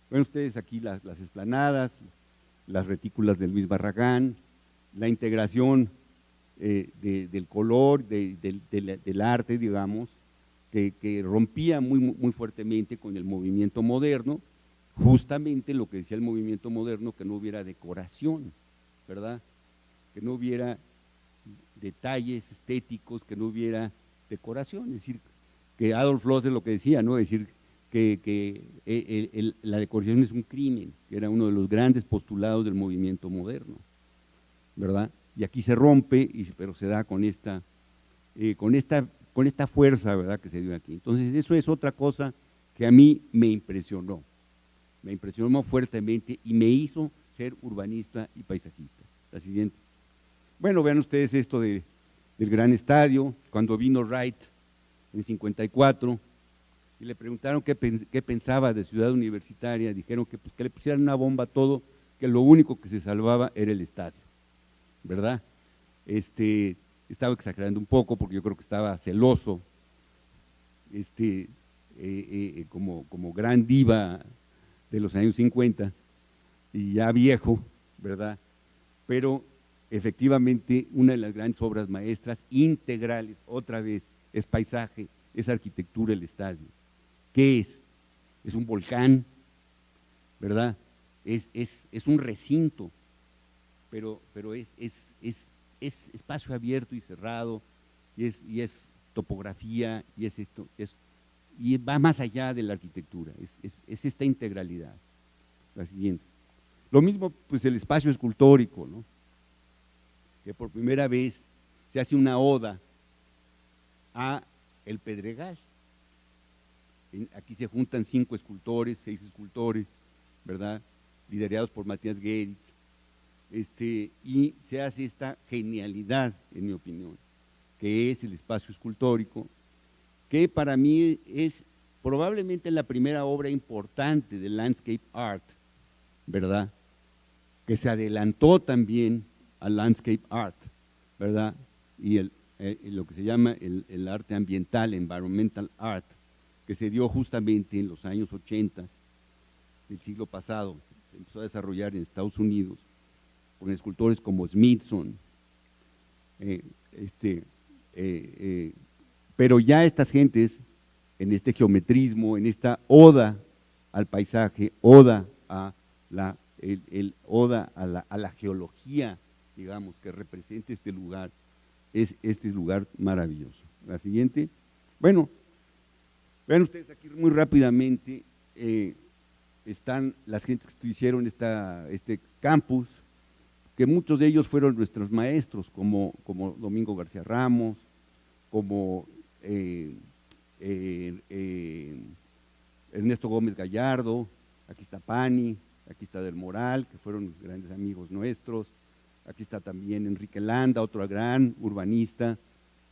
Ven ustedes aquí las explanadas, las retículas de Luis Barragán, la integración del color, del arte, digamos, que rompía muy fuertemente con el movimiento moderno, justamente lo que decía el movimiento moderno, que no hubiera decoración, ¿verdad? Que no hubiera detalles estéticos, que no hubiera decoración, es decir, que Adolf Loos es lo que decía, ¿no? Es decir, que la decoración es un crimen, que era uno de los grandes postulados del movimiento moderno, ¿verdad? Y aquí se rompe, pero se da con esta fuerza, ¿verdad?, que se dio aquí. Entonces, eso es otra cosa que a mí me impresionó fuertemente y me hizo ser urbanista y paisajista. La siguiente. Bueno, vean ustedes esto del gran estadio, cuando vino Wright en 54, y le preguntaron qué pensaba de Ciudad Universitaria, dijeron que, pues, que le pusieran una bomba a todo, que lo único que se salvaba era el estadio, ¿verdad? Estaba exagerando un poco porque yo creo que estaba celoso, como gran diva de los años 50 y ya viejo, ¿verdad? Pero efectivamente una de las grandes obras maestras integrales, otra vez, es paisaje, es arquitectura el estadio. ¿Qué es? Es un volcán, ¿verdad? Es un recinto, pero es espacio abierto y cerrado, y es topografía, y es esto, y va más allá de la arquitectura, es esta integralidad. La siguiente. Lo mismo, pues, el espacio escultórico, ¿no? Que por primera vez se hace una oda a el Pedregal. Aquí se juntan 5 escultores, 6 escultores, ¿verdad?, liderados por Matías Geritz, y se hace esta genialidad, en mi opinión, que es el espacio escultórico, que para mí es probablemente la primera obra importante de landscape art, ¿verdad?, que se adelantó también al landscape art, ¿verdad?, y lo que se llama el arte ambiental, environmental art, que se dio justamente en los años 80 del siglo pasado, se empezó a desarrollar en Estados Unidos, con escultores como Smithson, pero ya estas gentes, en este geometrismo, en esta oda al paisaje, oda a la geología, digamos, que representa este lugar, es este lugar maravilloso. La siguiente. Bueno, vean ustedes aquí muy rápidamente, están las gentes que hicieron este campus, que muchos de ellos fueron nuestros maestros, como Domingo García Ramos, como Ernesto Gómez Gallardo, aquí está Pani, aquí está Del Moral, que fueron grandes amigos nuestros, aquí está también Enrique Landa, otro gran urbanista,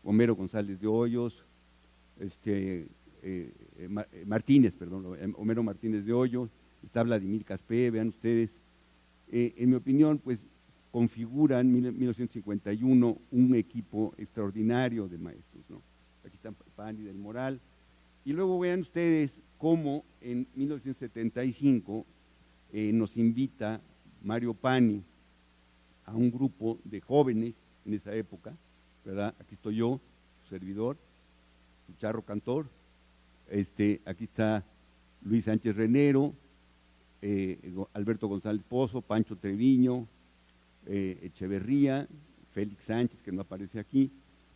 Homero González de Hoyos, Homero Martínez de Hoyos, está Vladimir Caspé, vean ustedes, en mi opinión, pues configuran en 1951 un equipo extraordinario de maestros, ¿no? Aquí están Pani, Del Moral, y luego vean ustedes cómo en 1975 nos invita Mario Pani a un grupo de jóvenes en esa época, ¿verdad? Aquí estoy yo, su servidor, su charro cantor, aquí está Luis Sánchez Renero, Alberto González Pozo, Pancho Treviño, Echeverría, Félix Sánchez, que no aparece aquí,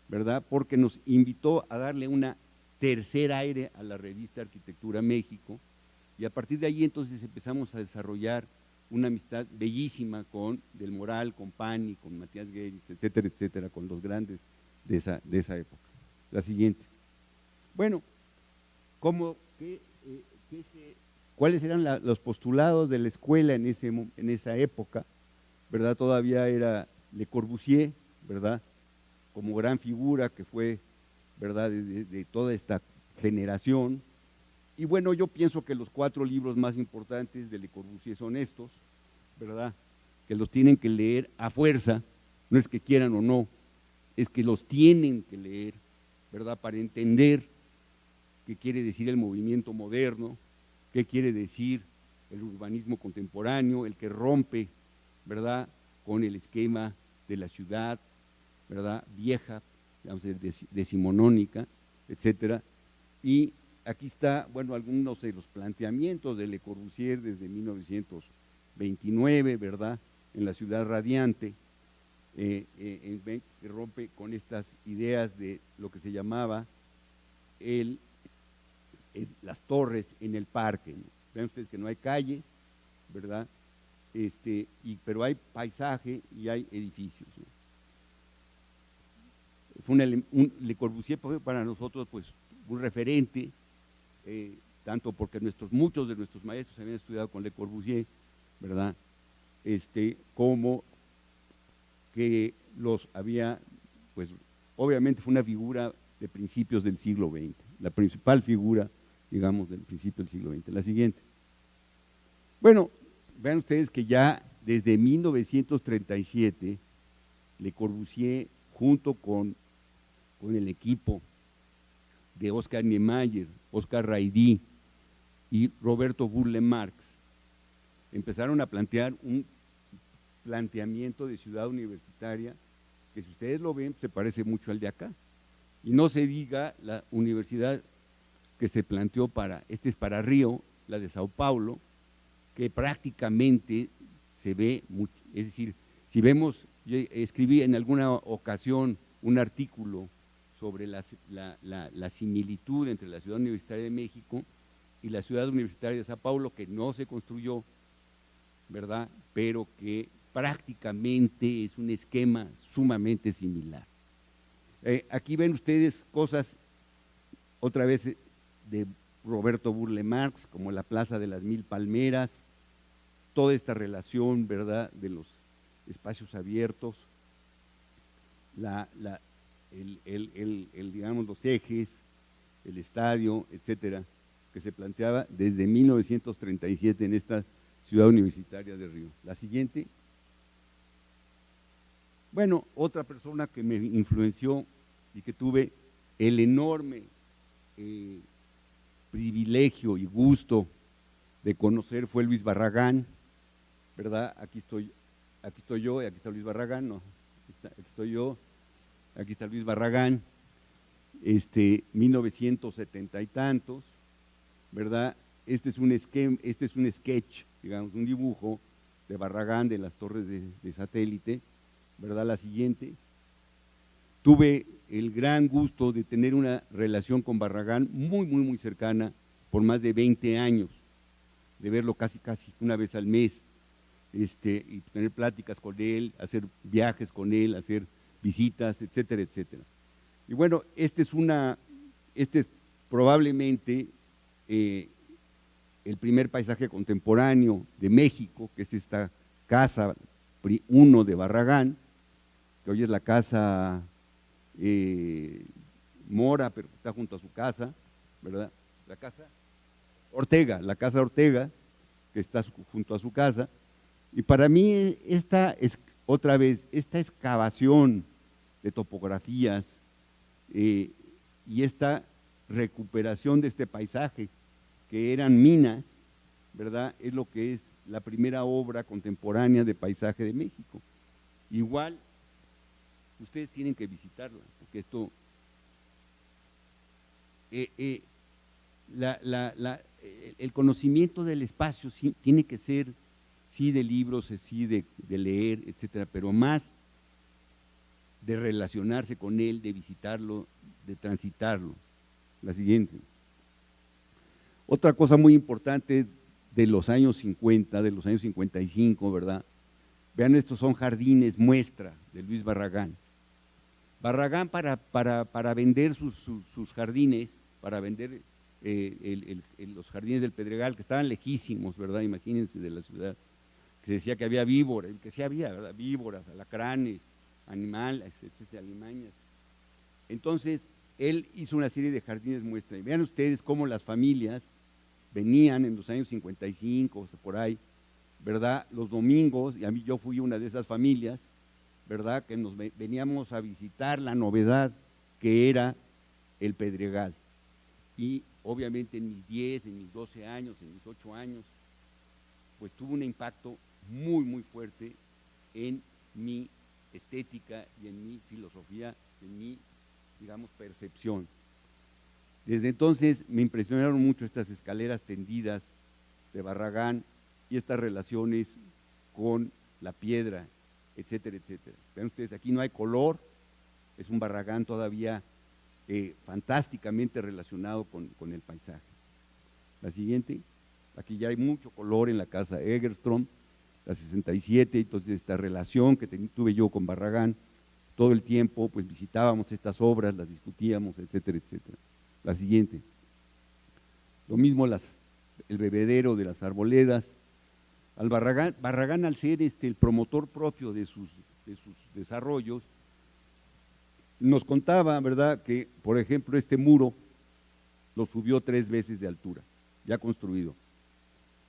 ¿verdad? Porque nos invitó a darle una tercer aire a la revista Arquitectura México, y a partir de ahí entonces empezamos a desarrollar una amistad bellísima con Del Moral, con Pani, con Matías Geritz, etcétera, etcétera, con los grandes de esa época. La siguiente. Bueno, ¿cuáles eran los postulados de la escuela en esa época? ¿verdad? Todavía era Le Corbusier, ¿verdad? Como gran figura que fue, ¿verdad? De toda esta generación. Y bueno, yo pienso que los 4 libros más importantes de Le Corbusier son estos, ¿verdad? Que los tienen que leer a fuerza, no es que quieran o no, es que los tienen que leer, ¿verdad? Para entender qué quiere decir el movimiento moderno, qué quiere decir el urbanismo contemporáneo, el que rompe, ¿verdad?, con el esquema de la ciudad, ¿verdad?, vieja, vamos a decir, decimonónica, etcétera. Y aquí está, bueno, algunos de los planteamientos de Le Corbusier desde 1929, ¿verdad?, en La ciudad radiante, que rompe con estas ideas de lo que se llamaba las torres en el parque, ¿no? Vean ustedes que no hay calles, ¿verdad? Pero hay paisaje y hay edificios, ¿no? Fue Le Corbusier fue para nosotros pues un referente, tanto porque muchos de nuestros maestros habían estudiado con Le Corbusier, ¿verdad? Como que los había, pues obviamente fue una figura de principios del siglo XX, la principal figura, digamos, del principio del siglo XX. La siguiente. Bueno, vean ustedes que ya desde 1937, Le Corbusier, junto con el equipo de Oscar Niemeyer, Oscar Raidí y Roberto Burle Marx, empezaron a plantear un planteamiento de ciudad universitaria que, si ustedes lo ven, se parece mucho al de acá. Y no se diga la universidad que se planteó es para Río, la de Sao Paulo, que prácticamente se ve mucho. Es decir, si vemos, yo escribí en alguna ocasión un artículo sobre la similitud entre la Ciudad Universitaria de México y la Ciudad Universitaria de Sao Paulo, que no se construyó, ¿verdad?, pero que prácticamente es un esquema sumamente similar. Aquí ven ustedes cosas, otra vez, de Roberto Burle Marx, como la Plaza de las Mil Palmeras, toda esta relación, ¿verdad?, de los espacios abiertos, digamos, los ejes, el estadio, etcétera, que se planteaba desde 1937 en esta ciudad universitaria de Río. La siguiente. Bueno, otra persona que me influenció y que tuve el enorme privilegio y gusto de conocer fue Luis Barragán, ¿verdad? Aquí estoy yo y aquí está Luis Barragán, no, aquí estoy yo, aquí está Luis Barragán, 1970 y tantos, ¿verdad? Este es un sketch, digamos, un dibujo de Barragán de las torres de satélite, ¿verdad? La siguiente. Tuve el gran gusto de tener una relación con Barragán muy, muy, muy cercana por más de 20 años, de verlo casi una vez al mes, y tener pláticas con él, hacer viajes con él, hacer visitas, etcétera, etcétera. Y bueno, este es probablemente el primer paisaje contemporáneo de México, que es esta casa 1 de Barragán, que hoy es la casa Mora, pero está junto a su casa, ¿verdad? La casa Ortega, que está junto a su casa. Y para mí esta excavación de topografías y esta recuperación de este paisaje, que eran minas, ¿verdad?, es lo que es la primera obra contemporánea de paisaje de México. Igual, ustedes tienen que visitarla, porque esto, el conocimiento del espacio sí, tiene que ser, sí, de libros, sí, de leer, etcétera, pero más de relacionarse con él, de visitarlo, de transitarlo. La siguiente. Otra cosa muy importante de los años 50, de los años 55, ¿verdad? Vean, estos son jardines muestra de Luis Barragán. Barragán, para vender sus jardines, para vender los jardines del Pedregal, que estaban lejísimos, ¿verdad? Imagínense, de la ciudad, que se decía que había víboras, que sí había, ¿verdad? Víboras, alacranes, animales, etcétera, alimañas. Entonces, él hizo una serie de jardines muestra. Y vean ustedes cómo las familias venían en los años 55, o sea, por ahí, ¿verdad? Los domingos, y a mí yo fui una de esas familias, ¿verdad? Que nos veníamos a visitar la novedad que era el Pedregal. Y obviamente en mis 10, en mis 12 años, en mis 8 años, pues tuvo un impacto muy, muy fuerte en mi estética y en mi filosofía, en mi, digamos, percepción. Desde entonces me impresionaron mucho estas escaleras tendidas de Barragán y estas relaciones con la piedra, etcétera, etcétera. Vean ustedes, aquí no hay color, es un Barragán todavía fantásticamente relacionado con el paisaje. La siguiente, aquí ya hay mucho color en la casa Egerstrom, la 67, entonces esta relación que tuve yo con Barragán, todo el tiempo pues visitábamos estas obras, las discutíamos, etcétera, etcétera. La siguiente, lo mismo el bebedero de las arboledas. Barragán al ser el promotor propio de sus desarrollos, nos contaba, ¿verdad?, que, por ejemplo, este muro lo subió 3 veces de altura, ya construido.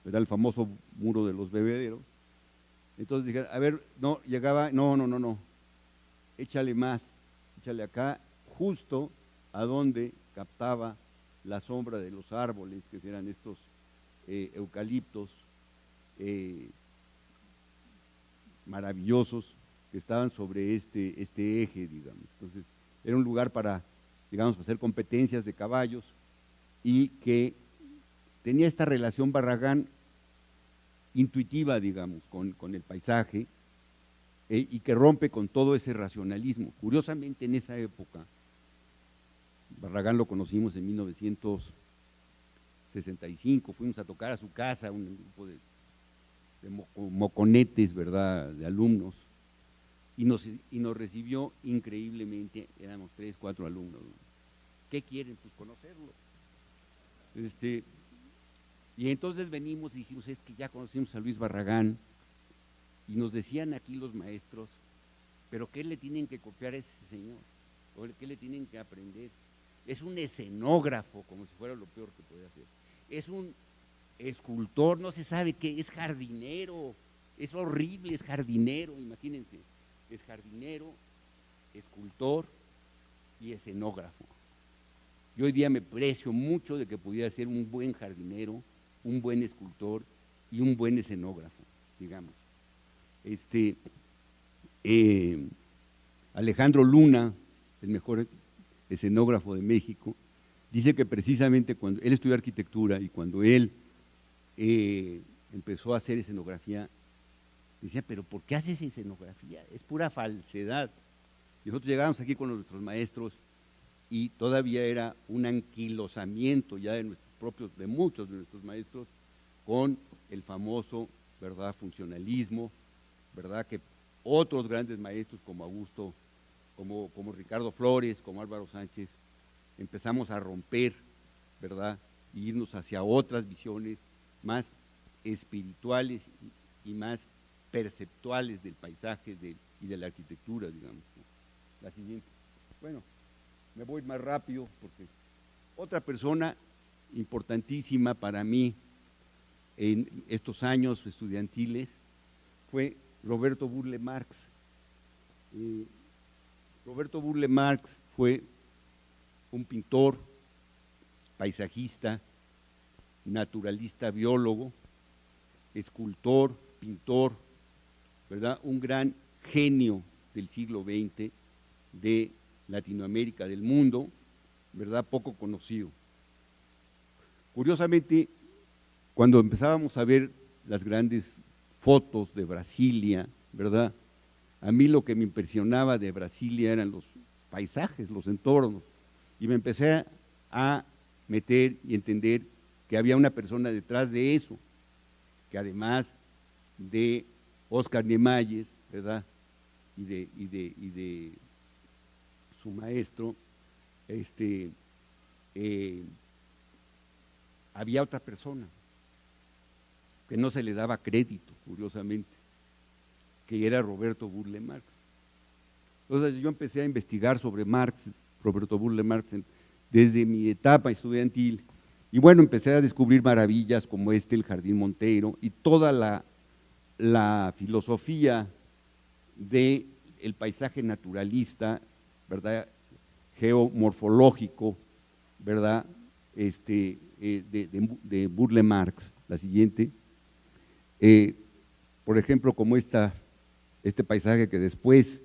Era el famoso muro de los bebederos. Entonces dije, a ver, no, llegaba, no, échale más, échale acá, justo a donde captaba la sombra de los árboles, que eran estos eucaliptos maravillosos, que estaban sobre este eje, digamos. Entonces, era un lugar para, digamos, hacer competencias de caballos y que tenía esta relación Barragán intuitiva, digamos, con el paisaje y que rompe con todo ese racionalismo. Curiosamente, en esa época, Barragán lo conocimos en 1965, fuimos a tocar a su casa, un grupo de moconetes, ¿verdad?, de alumnos, y nos recibió increíblemente, éramos 3, 4 alumnos. ¿Qué quieren? Pues conocerlo. Y entonces venimos y dijimos, es que ya conocimos a Luis Barragán, y nos decían aquí los maestros, pero ¿qué le tienen que copiar a ese señor? ¿O qué le tienen que aprender? Es un escenógrafo, como si fuera lo peor que podía hacer. Es un escultor, no se sabe qué, es jardinero, es horrible, es jardinero, imagínense, es jardinero, escultor y escenógrafo. Yo hoy día me precio mucho de que pudiera ser un buen jardinero, un buen escultor y un buen escenógrafo, digamos. Alejandro Luna, el mejor escenógrafo de México, dice que precisamente cuando él estudió arquitectura y cuando él empezó a hacer escenografía, decía, pero ¿por qué haces escenografía? Es pura falsedad. Y nosotros llegábamos aquí con nuestros maestros y todavía era un anquilosamiento ya de nuestros propios, de muchos de nuestros maestros, con el famoso, ¿verdad?, funcionalismo, ¿verdad?, que otros grandes maestros como Augusto, como Ricardo Flores, como Álvaro Sánchez, empezamos a romper, ¿verdad?, y irnos hacia otras visiones más espirituales y más perceptuales del paisaje y de la arquitectura, digamos. La siguiente. Bueno, me voy más rápido porque otra persona importantísima para mí en estos años estudiantiles fue Roberto Burle Marx. Roberto Burle Marx fue un pintor, paisajista, naturalista, biólogo, escultor, pintor, ¿verdad?, un gran genio del siglo XX, de Latinoamérica, del mundo, ¿verdad?, poco conocido. Curiosamente, cuando empezábamos a ver las grandes fotos de Brasilia, ¿verdad?, a mí lo que me impresionaba de Brasilia eran los paisajes, los entornos, y me empecé a meter y entender que había una persona detrás de eso, que además de Oscar Niemeyer, ¿verdad?, y de su maestro, había otra persona que no se le daba crédito, curiosamente, que era Roberto Burle Marx. Entonces yo empecé a investigar sobre Marx, Roberto Burle Marx, desde mi etapa estudiantil, y bueno, empecé a descubrir maravillas como el Jardín Monteiro y toda la filosofía del paisaje naturalista, ¿verdad?, geomorfológico, ¿verdad?, de Burle Marx. La siguiente, por ejemplo, como este paisaje que después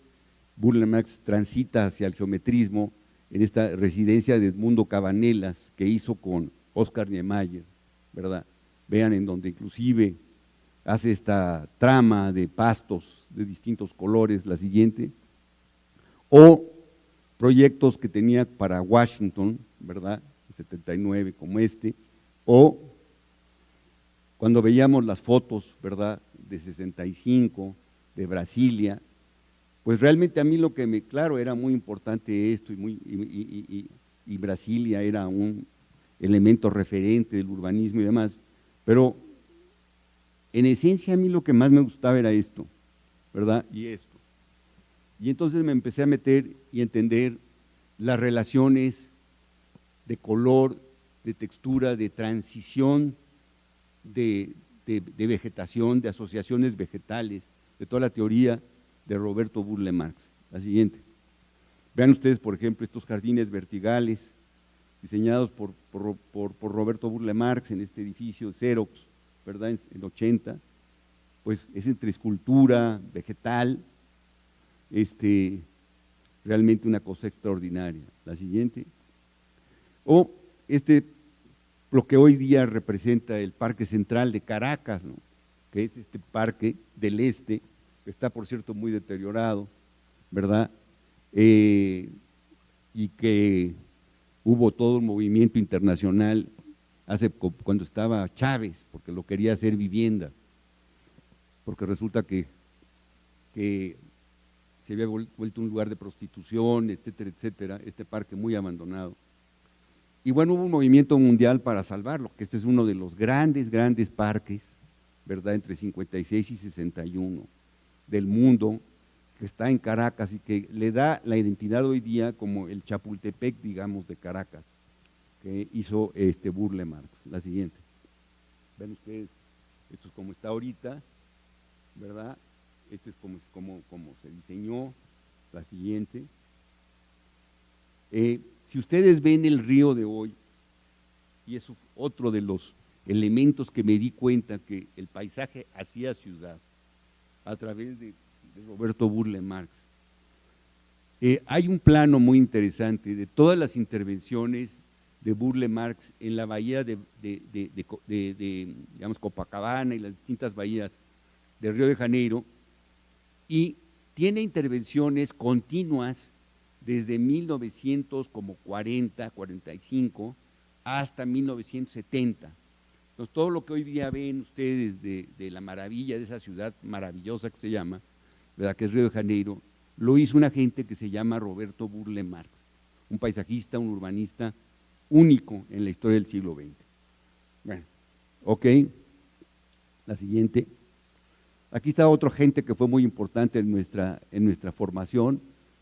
Burle Marx transita hacia el geometrismo en esta residencia de Edmundo Cabanelas que hizo con Oscar Niemeyer, ¿verdad? Vean, en donde inclusive hace esta trama de pastos de distintos colores. La siguiente, o proyectos que tenía para Washington, ¿verdad?, 79, como o cuando veíamos las fotos, ¿verdad?, de 65, de Brasilia, pues realmente a mí lo que claro, era muy importante esto, y Brasilia era un elemento referente del urbanismo y demás, pero en esencia a mí lo que más me gustaba era esto, ¿verdad?, y esto. Y entonces me empecé a meter y entender las relaciones de color, de textura, de transición, de vegetación, de asociaciones vegetales, de toda la teoría de Roberto Burle Marx. La siguiente. Vean ustedes, por ejemplo, estos jardines verticales diseñados por Roberto Burle Marx en este edificio Xerox, ¿verdad?, en 80, pues es entre escultura, vegetal, realmente una cosa extraordinaria. La siguiente. O lo que hoy día representa el Parque Central de Caracas, ¿no?, que es este parque del este, que está, por cierto, muy deteriorado, ¿verdad?, y que hubo todo un movimiento internacional cuando estaba Chávez, porque lo quería hacer vivienda, porque resulta que se había vuelto un lugar de prostitución, etcétera, etcétera, este parque muy abandonado. Y bueno, hubo un movimiento mundial para salvarlo, que este es uno de los grandes, grandes parques, ¿verdad?, entre 56 y 61 del mundo, que está en Caracas y que le da la identidad hoy día como el Chapultepec, digamos, de Caracas, que hizo Burle Marx. La siguiente. Ven ustedes, esto es como está ahorita, ¿verdad? Esto es como se diseñó. La siguiente. Si ustedes ven el río de hoy, y es otro de los elementos que me di cuenta que el paisaje hacía ciudad a través de Roberto Burle Marx. Hay un plano muy interesante de todas las intervenciones de Burle Marx en la bahía de digamos, Copacabana y las distintas bahías de Río de Janeiro, y tiene intervenciones continuas desde 1940, 45 hasta 1970. Entonces, todo lo que hoy día ven ustedes de la maravilla de esa ciudad maravillosa que se llama, ¿verdad?, que es Río de Janeiro, lo hizo una gente que se llama Roberto Burle Marx, un paisajista, un urbanista único en la historia del siglo XX. Bueno, ok, la siguiente. Aquí está otra gente que fue muy importante en nuestra formación,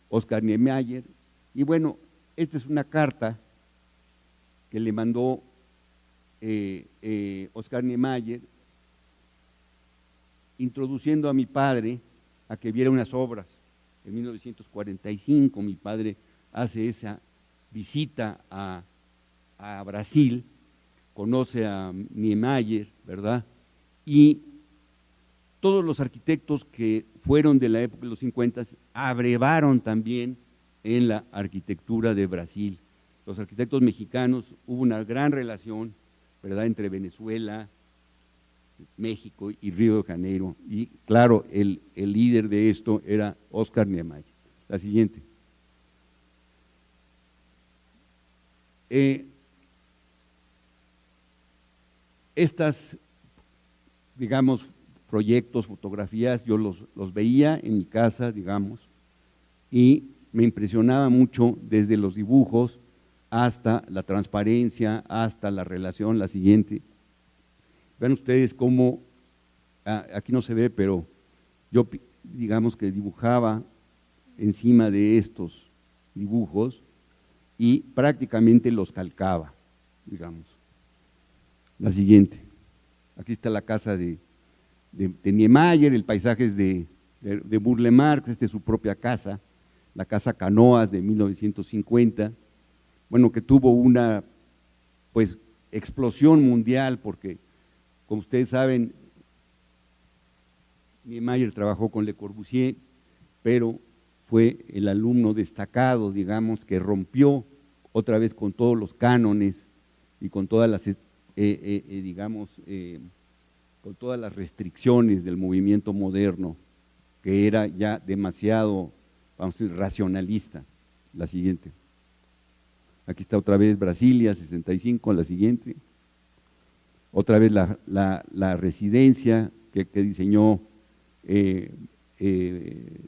Oscar Niemeyer, y bueno, esta es una carta que le mandó Oscar Niemeyer, introduciendo a mi padre a que viera unas obras. En 1945 mi padre hace esa visita a Brasil, conoce a Niemeyer, ¿verdad?, y todos los arquitectos que fueron de la época de los 50 abrevaron también en la arquitectura de Brasil. Los arquitectos mexicanos, hubo una gran relación, ¿verdad?, entre Venezuela, México y Río de Janeiro, y claro, el líder de esto era Oscar Niemeyer. La siguiente. Estas, digamos, proyectos, fotografías, yo los veía en mi casa, digamos, y me impresionaba mucho desde los dibujos hasta la transparencia, hasta la relación. La siguiente. Vean ustedes cómo aquí no se ve, pero yo digamos que dibujaba encima de estos dibujos y prácticamente los calcaba, digamos. La siguiente, aquí está la casa de Niemeyer, el paisaje es de Burle Marx, esta es su propia casa, la casa Canoas de 1950, bueno, que tuvo una pues explosión mundial porque, como ustedes saben, Niemeyer trabajó con Le Corbusier, pero fue el alumno destacado, digamos, que rompió otra vez con todos los cánones y con todas las, con todas las restricciones del movimiento moderno, que era ya demasiado, vamos a decir, racionalista. La siguiente. Aquí está otra vez Brasilia, 65, la siguiente. Otra vez la residencia que diseñó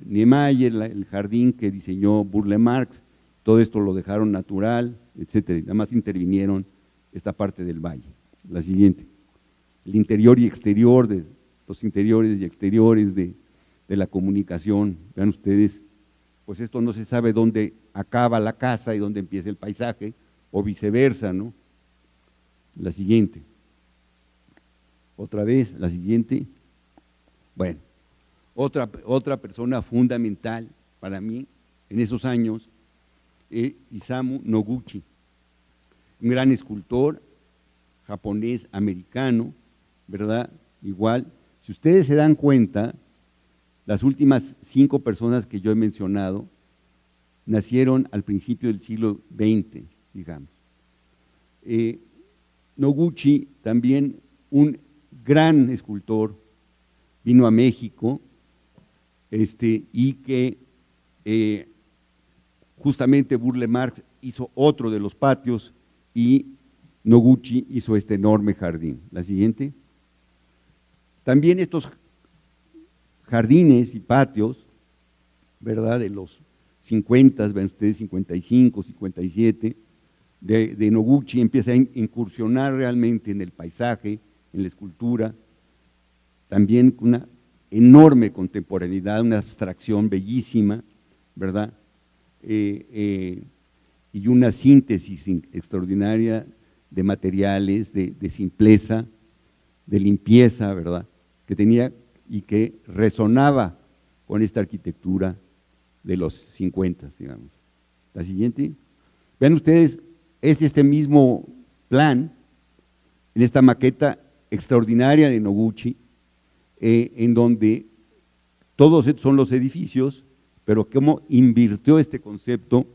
Niemeyer, el jardín que diseñó Burle Marx, todo esto lo dejaron natural, etcétera. Nada más intervinieron esta parte del valle. La siguiente. El interior y exterior, los interiores y exteriores de la comunicación. Vean ustedes, pues esto no se sabe dónde acaba la casa y dónde empieza el paisaje, o viceversa, ¿no? La siguiente. Otra vez, la siguiente. Bueno, otra persona fundamental para mí en esos años es Isamu Noguchi, un gran escultor japonés-americano, ¿verdad? Igual, si ustedes se dan cuenta, las últimas 5 personas que yo he mencionado nacieron al principio del siglo XX, digamos. Noguchi, también un gran escultor, vino a México y que justamente Burle Marx hizo otro de los patios y Noguchi hizo este enorme jardín. La siguiente. También estos jardines y patios, ¿verdad?, de los 50, ven ustedes, 55, 57, de Noguchi, empieza a incursionar realmente en el paisaje, en la escultura, también con una enorme contemporaneidad, una abstracción bellísima, ¿verdad?, y una síntesis extraordinaria de materiales, de simpleza, de limpieza, ¿verdad?, que tenía y que resonaba con esta arquitectura de los 50, digamos. La siguiente. Vean ustedes, este mismo plan, en esta maqueta extraordinaria de Noguchi, en donde todos estos son los edificios, pero cómo invirtió este concepto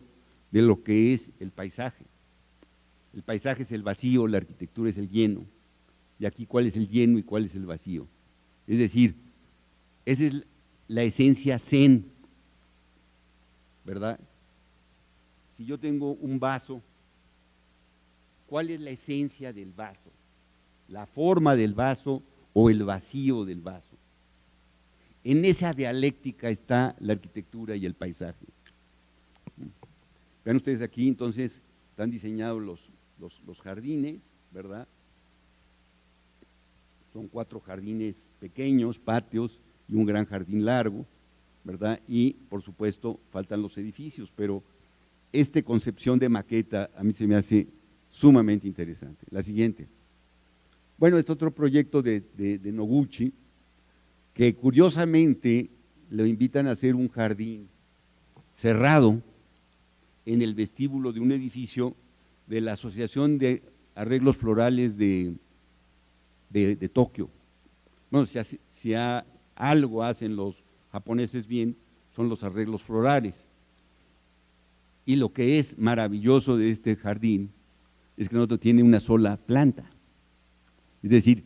de lo que es el paisaje. El paisaje es el vacío, la arquitectura es el lleno. Y aquí, ¿cuál es el lleno y cuál es el vacío? Es decir, esa es la esencia zen, ¿verdad? Si yo tengo un vaso, ¿cuál es la esencia del vaso? ¿La forma del vaso o el vacío del vaso? En esa dialéctica está la arquitectura y el paisaje. Vean ustedes aquí, entonces, están diseñados los jardines, ¿verdad? Son 4 jardines pequeños, patios y un gran jardín largo, ¿verdad? Y, por supuesto, faltan los edificios, pero esta concepción de maqueta a mí se me hace sumamente interesante. La siguiente. Bueno, este otro proyecto de Noguchi, que curiosamente lo invitan a hacer un jardín cerrado en el vestíbulo de un edificio de la Asociación de Arreglos Florales de Tokio. Bueno, si algo hacen los japoneses bien, son los arreglos florales. Y lo que es maravilloso de este jardín es que no tiene una sola planta. Es decir,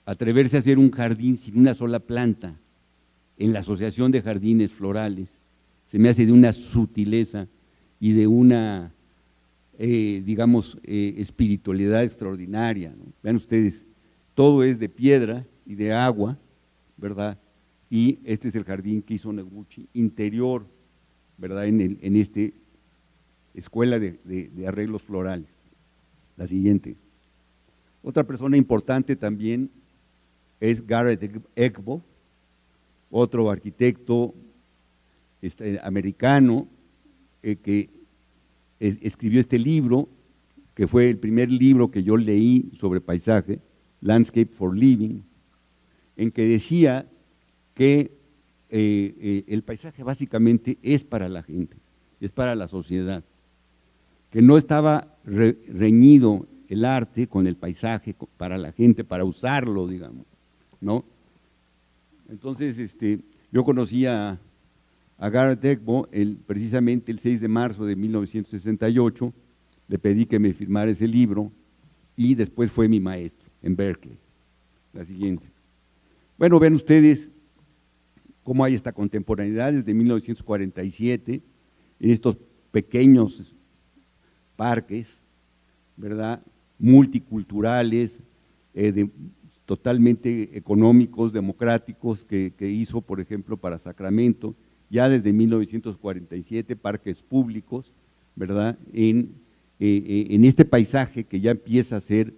atreverse a hacer un jardín sin una sola planta en la Asociación de Jardines Florales se me hace de una sutileza y de una, digamos, espiritualidad extraordinaria, ¿no? Vean ustedes, todo es de piedra y de agua, ¿verdad? Y este es el jardín que hizo Noguchi, interior, ¿verdad?, en esta escuela de arreglos florales. La siguiente. Otra persona importante también es Garrett Egbo, otro arquitecto americano que escribió este libro, que fue el primer libro que yo leí sobre paisaje, Landscape for Living, en que decía que el paisaje básicamente es para la gente, es para la sociedad, que no estaba reñido el arte con el paisaje para la gente, para usarlo, digamos, ¿no? Entonces, yo conocí a Garrett Egbo precisamente el 6 de marzo de 1968, le pedí que me firmara ese libro y después fue mi maestro en Berkeley. La siguiente. Bueno, ven ustedes cómo hay esta contemporaneidad desde 1947 en estos pequeños parques, ¿verdad?, multiculturales, totalmente económicos, democráticos, que hizo, por ejemplo, para Sacramento, ya desde 1947, parques públicos, ¿verdad?, en este paisaje que ya empieza a ser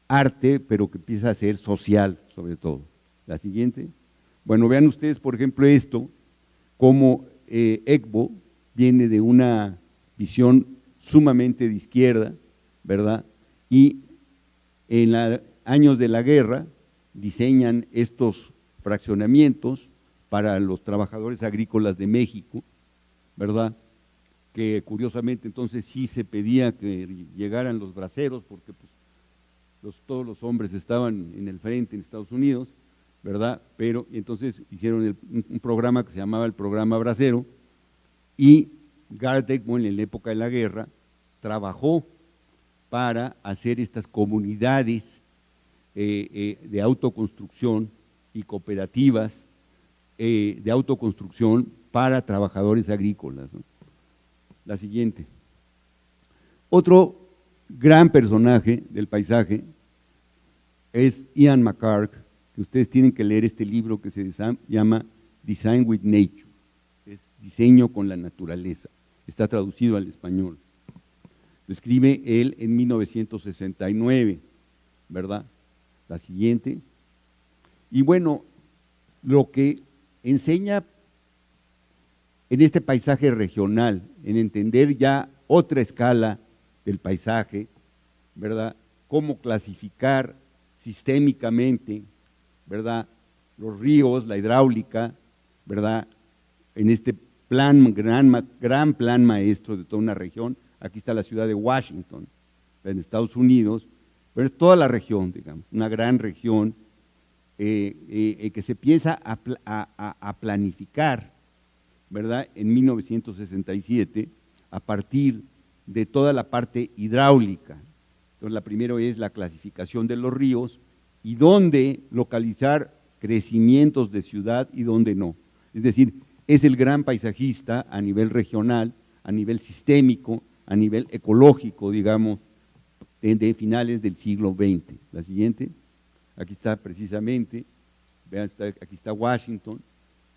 arte, pero que empieza a ser social, sobre todo. La siguiente. Bueno, vean ustedes, por ejemplo, esto, cómo Egbo viene de una visión sumamente de izquierda, ¿verdad?, y en los años de la guerra diseñan estos fraccionamientos para los trabajadores agrícolas de México, ¿verdad?, que curiosamente entonces sí se pedía que llegaran los braceros, porque pues, todos los hombres estaban en el frente en Estados Unidos, ¿verdad? Pero entonces hicieron un programa que se llamaba el Programa Bracero, y Garrett Egbo en la época de la guerra trabajó para hacer estas comunidades de autoconstrucción y cooperativas de autoconstrucción para trabajadores agrícolas, ¿no? La siguiente. Otro gran personaje del paisaje es Ian McHarg, que ustedes tienen que leer este libro que se llama Design with Nature, es Diseño con la Naturaleza, está traducido al español. Lo escribe él en 1969, ¿verdad? La siguiente. Y bueno, lo que enseña en este paisaje regional, en entender ya otra escala del paisaje, ¿verdad?, cómo clasificar sistémicamente, ¿verdad?, los ríos, la hidráulica, ¿verdad?, en este plan, gran plan maestro de toda una región. Aquí está la ciudad de Washington, en Estados Unidos, pero es toda la región, digamos, una gran región que se empieza a planificar, ¿verdad?, en 1967, a partir de toda la parte hidráulica. Entonces, la primera es la clasificación de los ríos y dónde localizar crecimientos de ciudad y dónde no. Es decir, es el gran paisajista a nivel regional, a nivel sistémico, a nivel ecológico, digamos, de finales del siglo XX. La siguiente, aquí está precisamente, vean, aquí está Washington,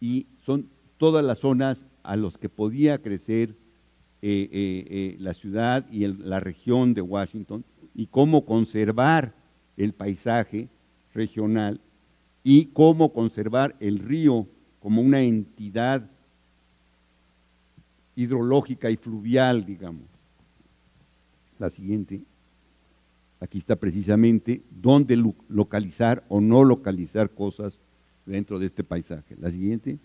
y son todas las zonas a las que podía crecer la ciudad y la región de Washington, y cómo conservar el paisaje regional y cómo conservar el río como una entidad hidrológica y fluvial, digamos. La siguiente, aquí está precisamente dónde localizar o no localizar cosas dentro de este paisaje. La siguiente.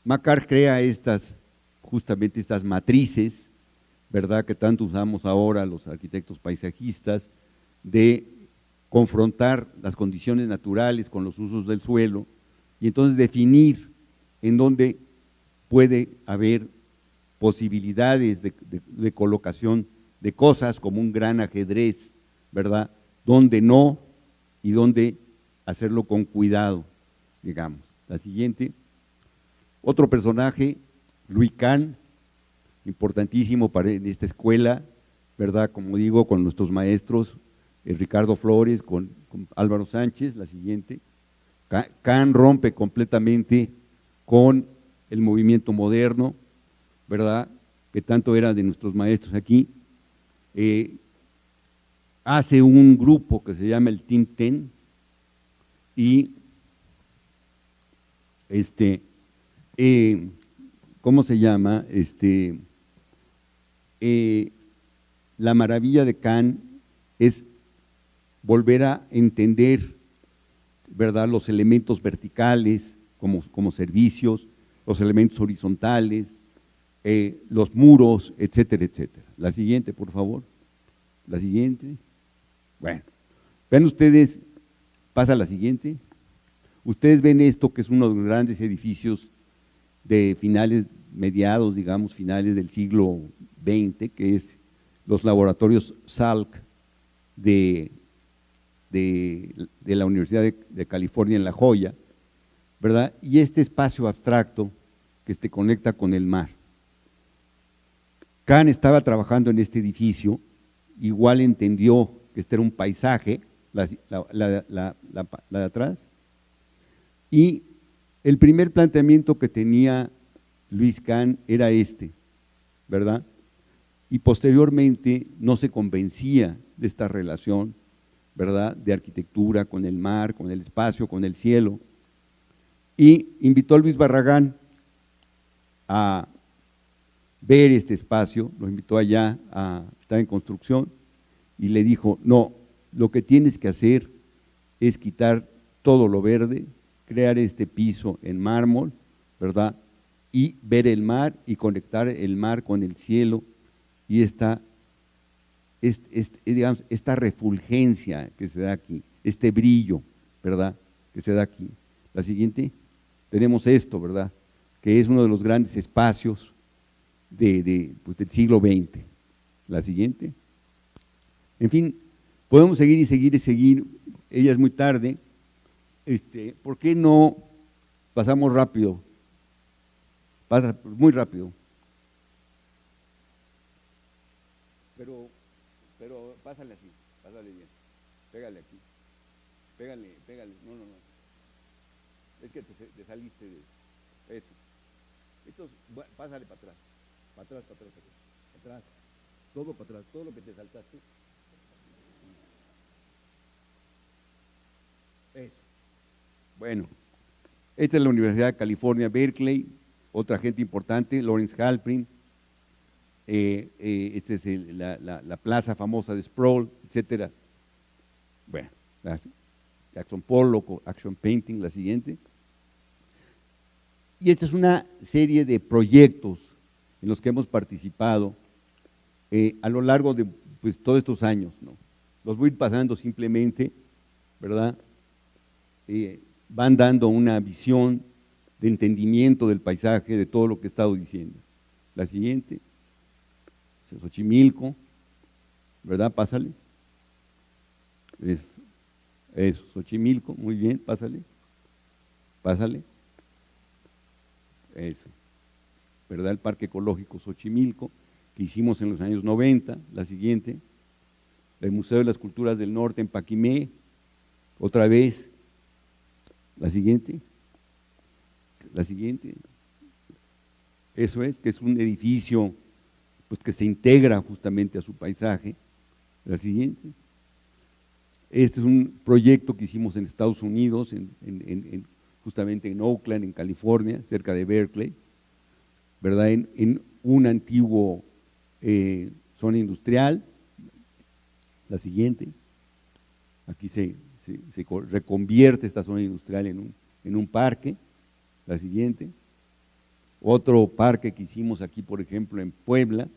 McHarg crea justamente estas matrices, ¿verdad?, que tanto usamos ahora los arquitectos paisajistas, de confrontar las condiciones naturales con los usos del suelo y entonces definir en dónde puede haber posibilidades de colocación de cosas como un gran ajedrez, ¿verdad?, dónde no y dónde hacerlo con cuidado, digamos. La siguiente. Otro personaje, Louis Kahn, importantísimo en esta escuela, ¿verdad?, como digo, con nuestros maestros, Ricardo Flores, con Álvaro Sánchez. La siguiente. Kahn rompe completamente con el movimiento moderno, ¿verdad?, que tanto era de nuestros maestros aquí. hace un grupo que se llama el Team 10 y ¿cómo se llama? La maravilla de Kant es volver a entender, ¿verdad?, los elementos verticales como servicios, los elementos horizontales, los muros, etcétera, etcétera. La siguiente, por favor. La siguiente. Bueno, vean ustedes, pasa la siguiente. Ustedes ven esto que es uno de los grandes edificios de finales, mediados, digamos, finales del siglo XX, que es los laboratorios Salk de la Universidad de California en La Joya, ¿verdad? Y este espacio abstracto que se conecta con el mar. Kant estaba trabajando en este edificio, igual entendió que este era un paisaje, la de atrás, y el primer planteamiento que tenía Luis Kant era este, ¿verdad? Y posteriormente no se convencía de esta relación, ¿verdad?, de arquitectura con el mar, con el espacio, con el cielo, y invitó a Luis Barragán a ver este espacio, lo invitó allá, está en construcción, y le dijo, no, lo que tienes que hacer es quitar todo lo verde, crear este piso en mármol, ¿verdad?, y ver el mar y conectar el mar con el cielo, y digamos, esta refulgencia que se da aquí, este brillo, ¿verdad?, que se da aquí. La siguiente, tenemos esto, ¿verdad?, que es uno de los grandes espacios pues, del siglo XX. La siguiente. En fin, podemos seguir y seguir y seguir, ella es muy tarde. ¿Por qué no pasamos rápido? Pasa muy rápido. Pero pásale así, pásale bien. Pégale aquí. Pégale, no. Es que te saliste de eso. Entonces, pásale para atrás. Para atrás. Todo para atrás, todo lo que te saltaste. Eso. Bueno, esta es la Universidad de California, Berkeley, otra gente importante, Lawrence Halprin, esta es la plaza famosa de Sproul, etcétera. Bueno, Jackson Pollock, Action Painting, la siguiente. Y esta es una serie de proyectos en los que hemos participado a lo largo de pues, todos estos años, ¿no? Los voy a ir pasando simplemente, ¿verdad? Van dando una visión de entendimiento del paisaje, de todo lo que he estado diciendo. La siguiente, Xochimilco, ¿verdad? Pásale. Eso, Xochimilco, muy bien, pásale. Eso, ¿verdad? El Parque Ecológico Xochimilco, que hicimos en los años 90, la siguiente. El Museo de las Culturas del Norte en Paquimé, otra vez. La siguiente. Eso es, que es un edificio pues, que se integra justamente a su paisaje. La siguiente. Este es un proyecto que hicimos en Estados Unidos, justamente en Oakland, en California, cerca de Berkeley, ¿verdad? En un antiguo zona industrial. La siguiente. Aquí se reconvierte esta zona industrial en un parque. La siguiente. Otro parque que hicimos aquí, por ejemplo, en Puebla,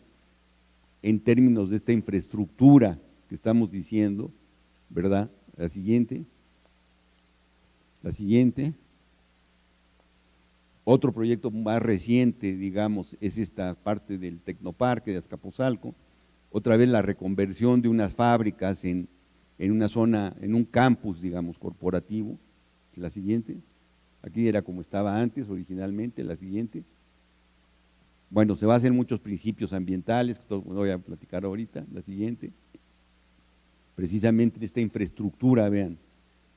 en términos de esta infraestructura que estamos diciendo, ¿verdad? La siguiente. Otro proyecto más reciente, digamos, es esta parte del Tecnoparque de Azcapotzalco, otra vez la reconversión de unas fábricas en una zona, en un campus, digamos, corporativo. La siguiente. Aquí era como estaba antes, originalmente. La siguiente. Bueno, se basan en muchos principios ambientales, que no voy a platicar ahorita. La siguiente. Precisamente en esta infraestructura, vean,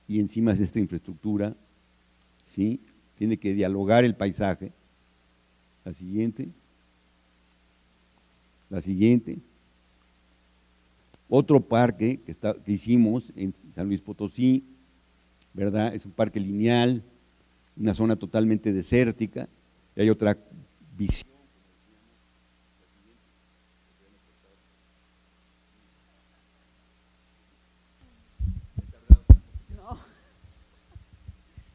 y encima de esta infraestructura, ¿sí?, tiene que dialogar el paisaje. La siguiente. Otro parque que hicimos en San Luis Potosí, ¿verdad? Es un parque lineal, una zona totalmente desértica, y hay otra visión. No.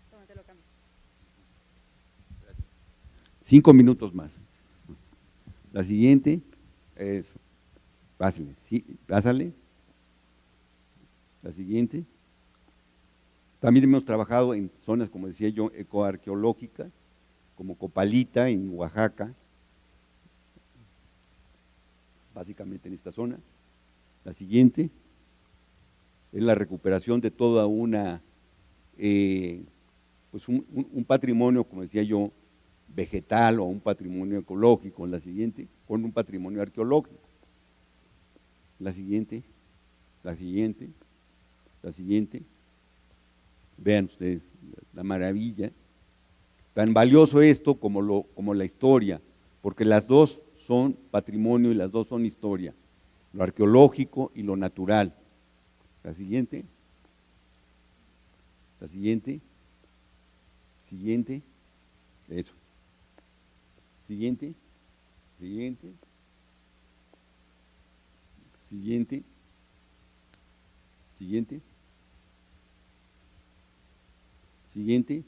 Tómatelo, cambio. 5 minutos más. La siguiente, eso, pásale, sí, pásale. La siguiente. También hemos trabajado en zonas, como decía yo, ecoarqueológicas, como Copalita en Oaxaca, básicamente en esta zona. La siguiente es la recuperación de toda una, pues un patrimonio, como decía yo, vegetal o un patrimonio ecológico. En la siguiente, con un patrimonio arqueológico. La siguiente, la siguiente, la siguiente. Vean ustedes la maravilla. Tan valioso esto como la historia, porque las dos son patrimonio y las dos son historia, lo arqueológico y lo natural. La siguiente, la siguiente, siguiente, eso. Siguiente, siguiente, siguiente, siguiente, siguiente.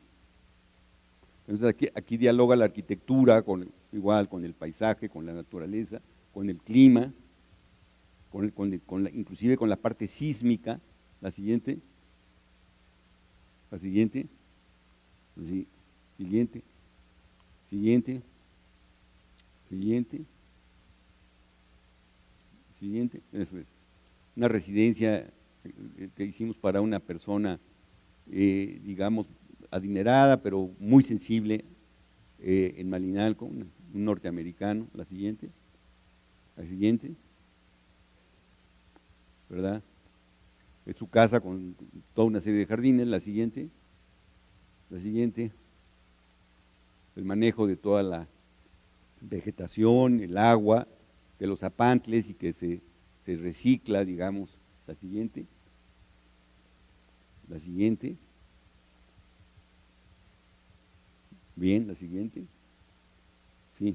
Entonces aquí dialoga la arquitectura igual con el paisaje, con la naturaleza, con el clima, inclusive con la parte sísmica. La siguiente, la siguiente, sí, siguiente, siguiente, siguiente, siguiente, eso es. Una residencia que hicimos para una persona, digamos, adinerada, pero muy sensible, en Malinalco, un norteamericano. La siguiente, ¿verdad? Es su casa con toda una serie de jardines. La siguiente, el manejo de toda la vegetación, el agua, de los apantles y que se recicla, digamos. La siguiente, bien, la siguiente, sí,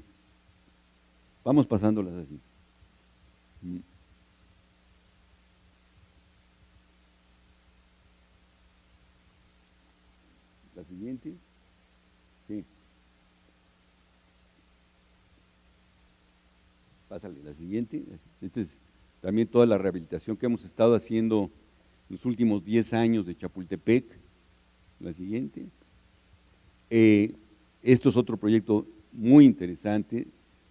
vamos pasándolas así. La siguiente, sí, pásale, la siguiente. Esta es también toda la rehabilitación que hemos estado haciendo los últimos 10 años de Chapultepec. La siguiente. Esto es otro proyecto muy interesante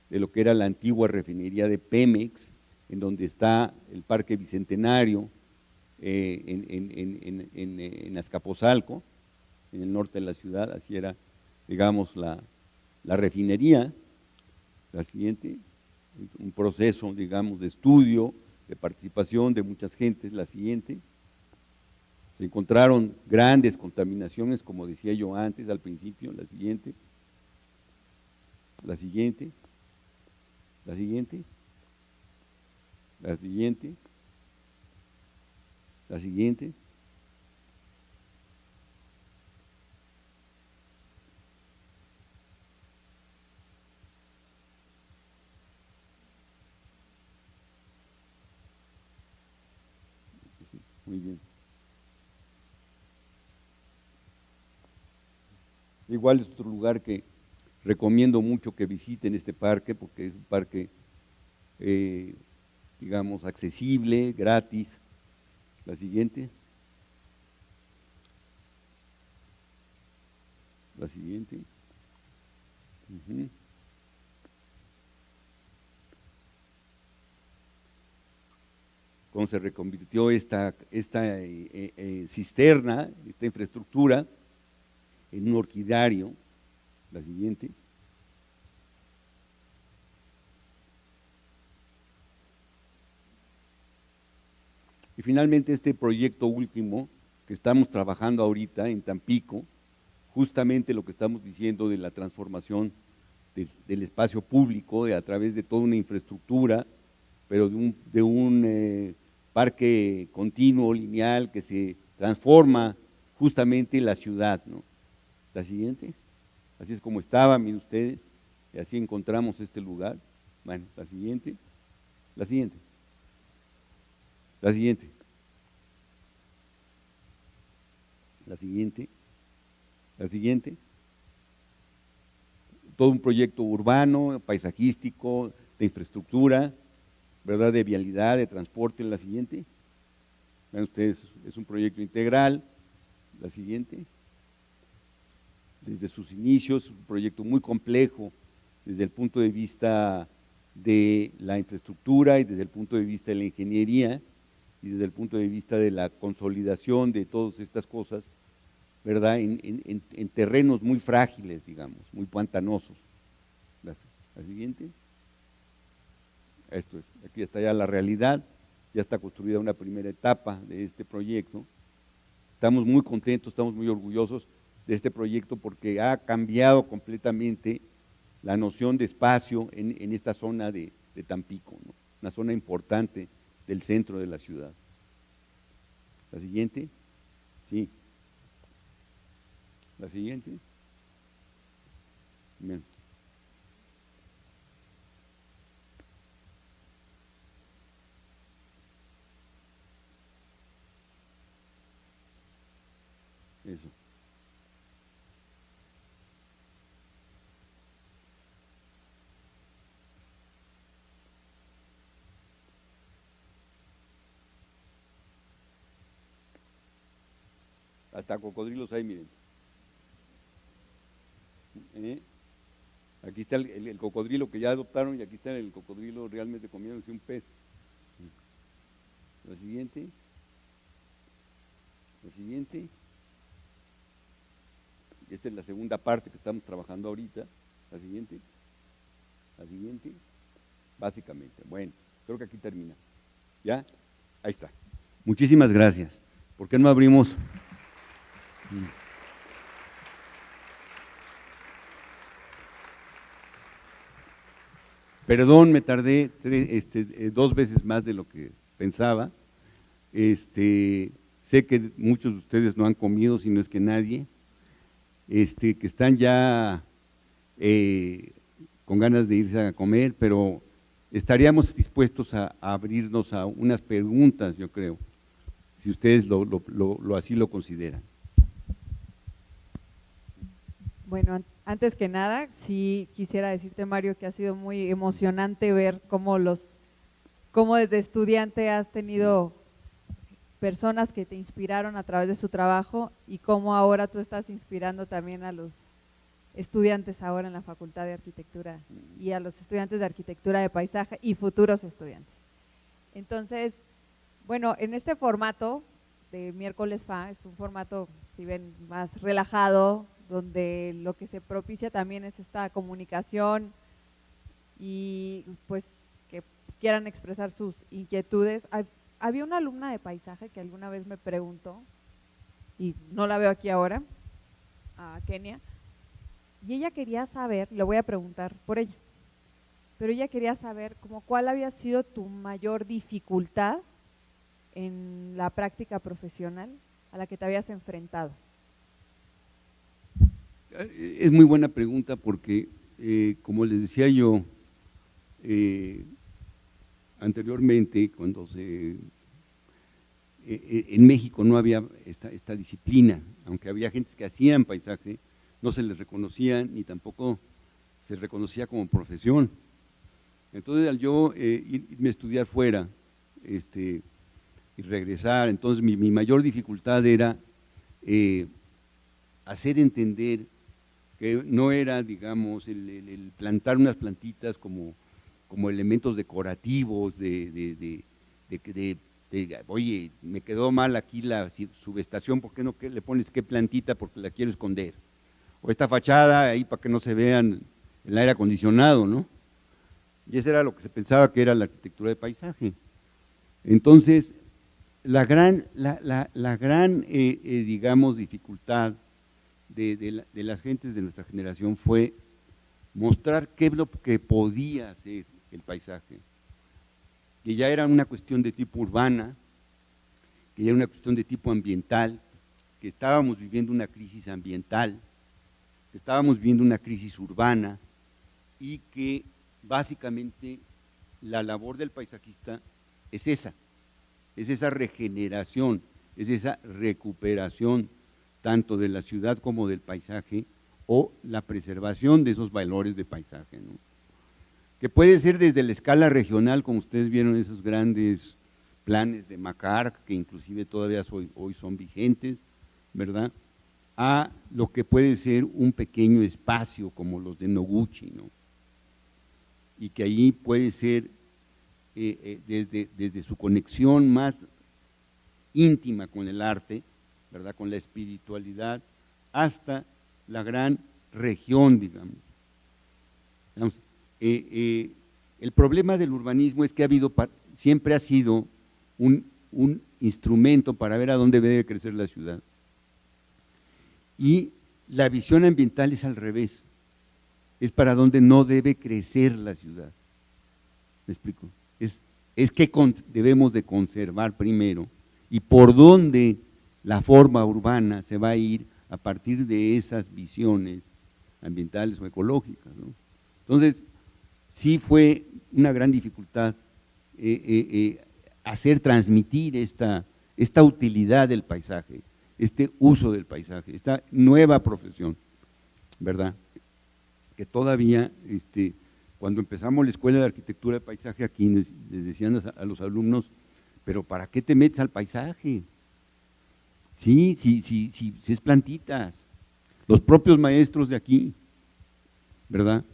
de lo que era la antigua refinería de Pemex, en donde está el Parque Bicentenario, en Azcapotzalco, en el norte de la ciudad. Así era, digamos, la refinería. La siguiente, un proceso, digamos, de estudio, de participación de muchas gentes. La siguiente. Se encontraron grandes contaminaciones, como decía yo antes, al principio. La siguiente, la siguiente, la siguiente, la siguiente, la siguiente. Muy bien. Igual es otro lugar que recomiendo mucho que visiten este parque, porque es un parque, digamos, accesible, gratis. La siguiente. La siguiente. Cómo se reconvirtió esta cisterna, esta infraestructura, en un orquidario. La siguiente. Y finalmente este proyecto último que estamos trabajando ahorita en Tampico, justamente lo que estamos diciendo de la transformación del espacio público a través de toda una infraestructura, pero de un parque continuo, lineal, que se transforma justamente la ciudad, ¿no? La siguiente, así es como estaba, miren ustedes, y así encontramos este lugar. Bueno, la siguiente, la siguiente, la siguiente, la siguiente, la siguiente. Todo un proyecto urbano, paisajístico, de infraestructura, ¿verdad? De vialidad, de transporte. La siguiente, vean ustedes, es un proyecto integral. La siguiente, desde sus inicios, un proyecto muy complejo desde el punto de vista de la infraestructura y desde el punto de vista de la ingeniería y desde el punto de vista de la consolidación de todas estas cosas, ¿verdad? En terrenos muy frágiles, digamos, muy pantanosos. La siguiente. Esto es, aquí está ya la realidad, ya está construida una primera etapa de este proyecto. Estamos muy contentos, estamos muy orgullosos de este proyecto porque ha cambiado completamente la noción de espacio en esta zona de Tampico, ¿no? Una zona importante del centro de la ciudad. La siguiente, sí. La siguiente. Bien. Eso. Hasta cocodrilos hay, miren. Aquí está el cocodrilo que ya adoptaron y aquí está el cocodrilo realmente comiéndose un pez. La siguiente. La siguiente. Esta es la segunda parte que estamos trabajando ahorita. La siguiente. La siguiente. Básicamente. Bueno, creo que aquí termina. ¿Ya? Ahí está. Muchísimas gracias. ¿Por qué no abrimos? Perdón, me tardé 2 veces más de lo que pensaba. Sé que muchos de ustedes no han comido, si no es que nadie, que están ya con ganas de irse a comer, pero estaríamos dispuestos a abrirnos a unas preguntas, yo creo, si ustedes así lo consideran. Bueno, antes que nada, sí quisiera decirte, Mario, que ha sido muy emocionante ver cómo desde estudiante has tenido personas que te inspiraron a través de su trabajo y cómo ahora tú estás inspirando también a los estudiantes ahora en la Facultad de Arquitectura y a los estudiantes de Arquitectura de Paisaje y futuros estudiantes. Entonces, bueno, en este formato de Miércoles FA, es un formato, si ven, más relajado, donde lo que se propicia también es esta comunicación y pues que quieran expresar sus inquietudes. Había una alumna de paisaje que alguna vez me preguntó, y no la veo aquí ahora, a Kenia, y ella quería saber, le voy a preguntar por ella, pero ella quería saber como cuál había sido tu mayor dificultad en la práctica profesional a la que te habías enfrentado. Es muy buena pregunta porque, como les decía yo anteriormente, cuando en México no había esta disciplina, aunque había gentes que hacían paisaje, no se les reconocía ni tampoco se reconocía como profesión. Entonces, al yo irme a estudiar fuera y regresar, entonces mi mayor dificultad era hacer entender que no era, digamos, el plantar unas plantitas como elementos decorativos oye, me quedó mal aquí la subestación, ¿por qué no le pones qué plantita porque la quiero esconder? O esta fachada ahí para que no se vean el aire acondicionado, ¿no? Y eso era lo que se pensaba que era la arquitectura de paisaje. Entonces, la gran digamos, dificultad de las gentes de nuestra generación fue mostrar qué es lo que podía hacer el paisaje, que ya era una cuestión de tipo urbana, que ya era una cuestión de tipo ambiental, que estábamos viviendo una crisis ambiental, que estábamos viviendo una crisis urbana y que básicamente la labor del paisajista es esa regeneración, es esa recuperación tanto de la ciudad como del paisaje o la preservación de esos valores de paisaje, ¿no? Que puede ser desde la escala regional, como ustedes vieron esos grandes planes de Macar, que inclusive todavía hoy son vigentes, ¿verdad?, a lo que puede ser un pequeño espacio como los de Noguchi, ¿no? Y que ahí puede ser desde su conexión más íntima con el arte, ¿verdad?, con la espiritualidad, hasta la gran región, digamos. El problema del urbanismo es que siempre ha sido un instrumento para ver a dónde debe crecer la ciudad. Y la visión ambiental es al revés, es para dónde no debe crecer la ciudad. ¿Me explico? Es que debemos de conservar primero y por dónde la forma urbana se va a ir a partir de esas visiones ambientales o ecológicas, ¿no? Entonces, sí fue una gran dificultad hacer transmitir esta utilidad del paisaje, este uso del paisaje, esta nueva profesión, ¿verdad? Que todavía, cuando empezamos la escuela de arquitectura de paisaje aquí, les decían a los alumnos, pero ¿para qué te metes al paisaje? Sí, es plantitas, los propios maestros de aquí, ¿verdad?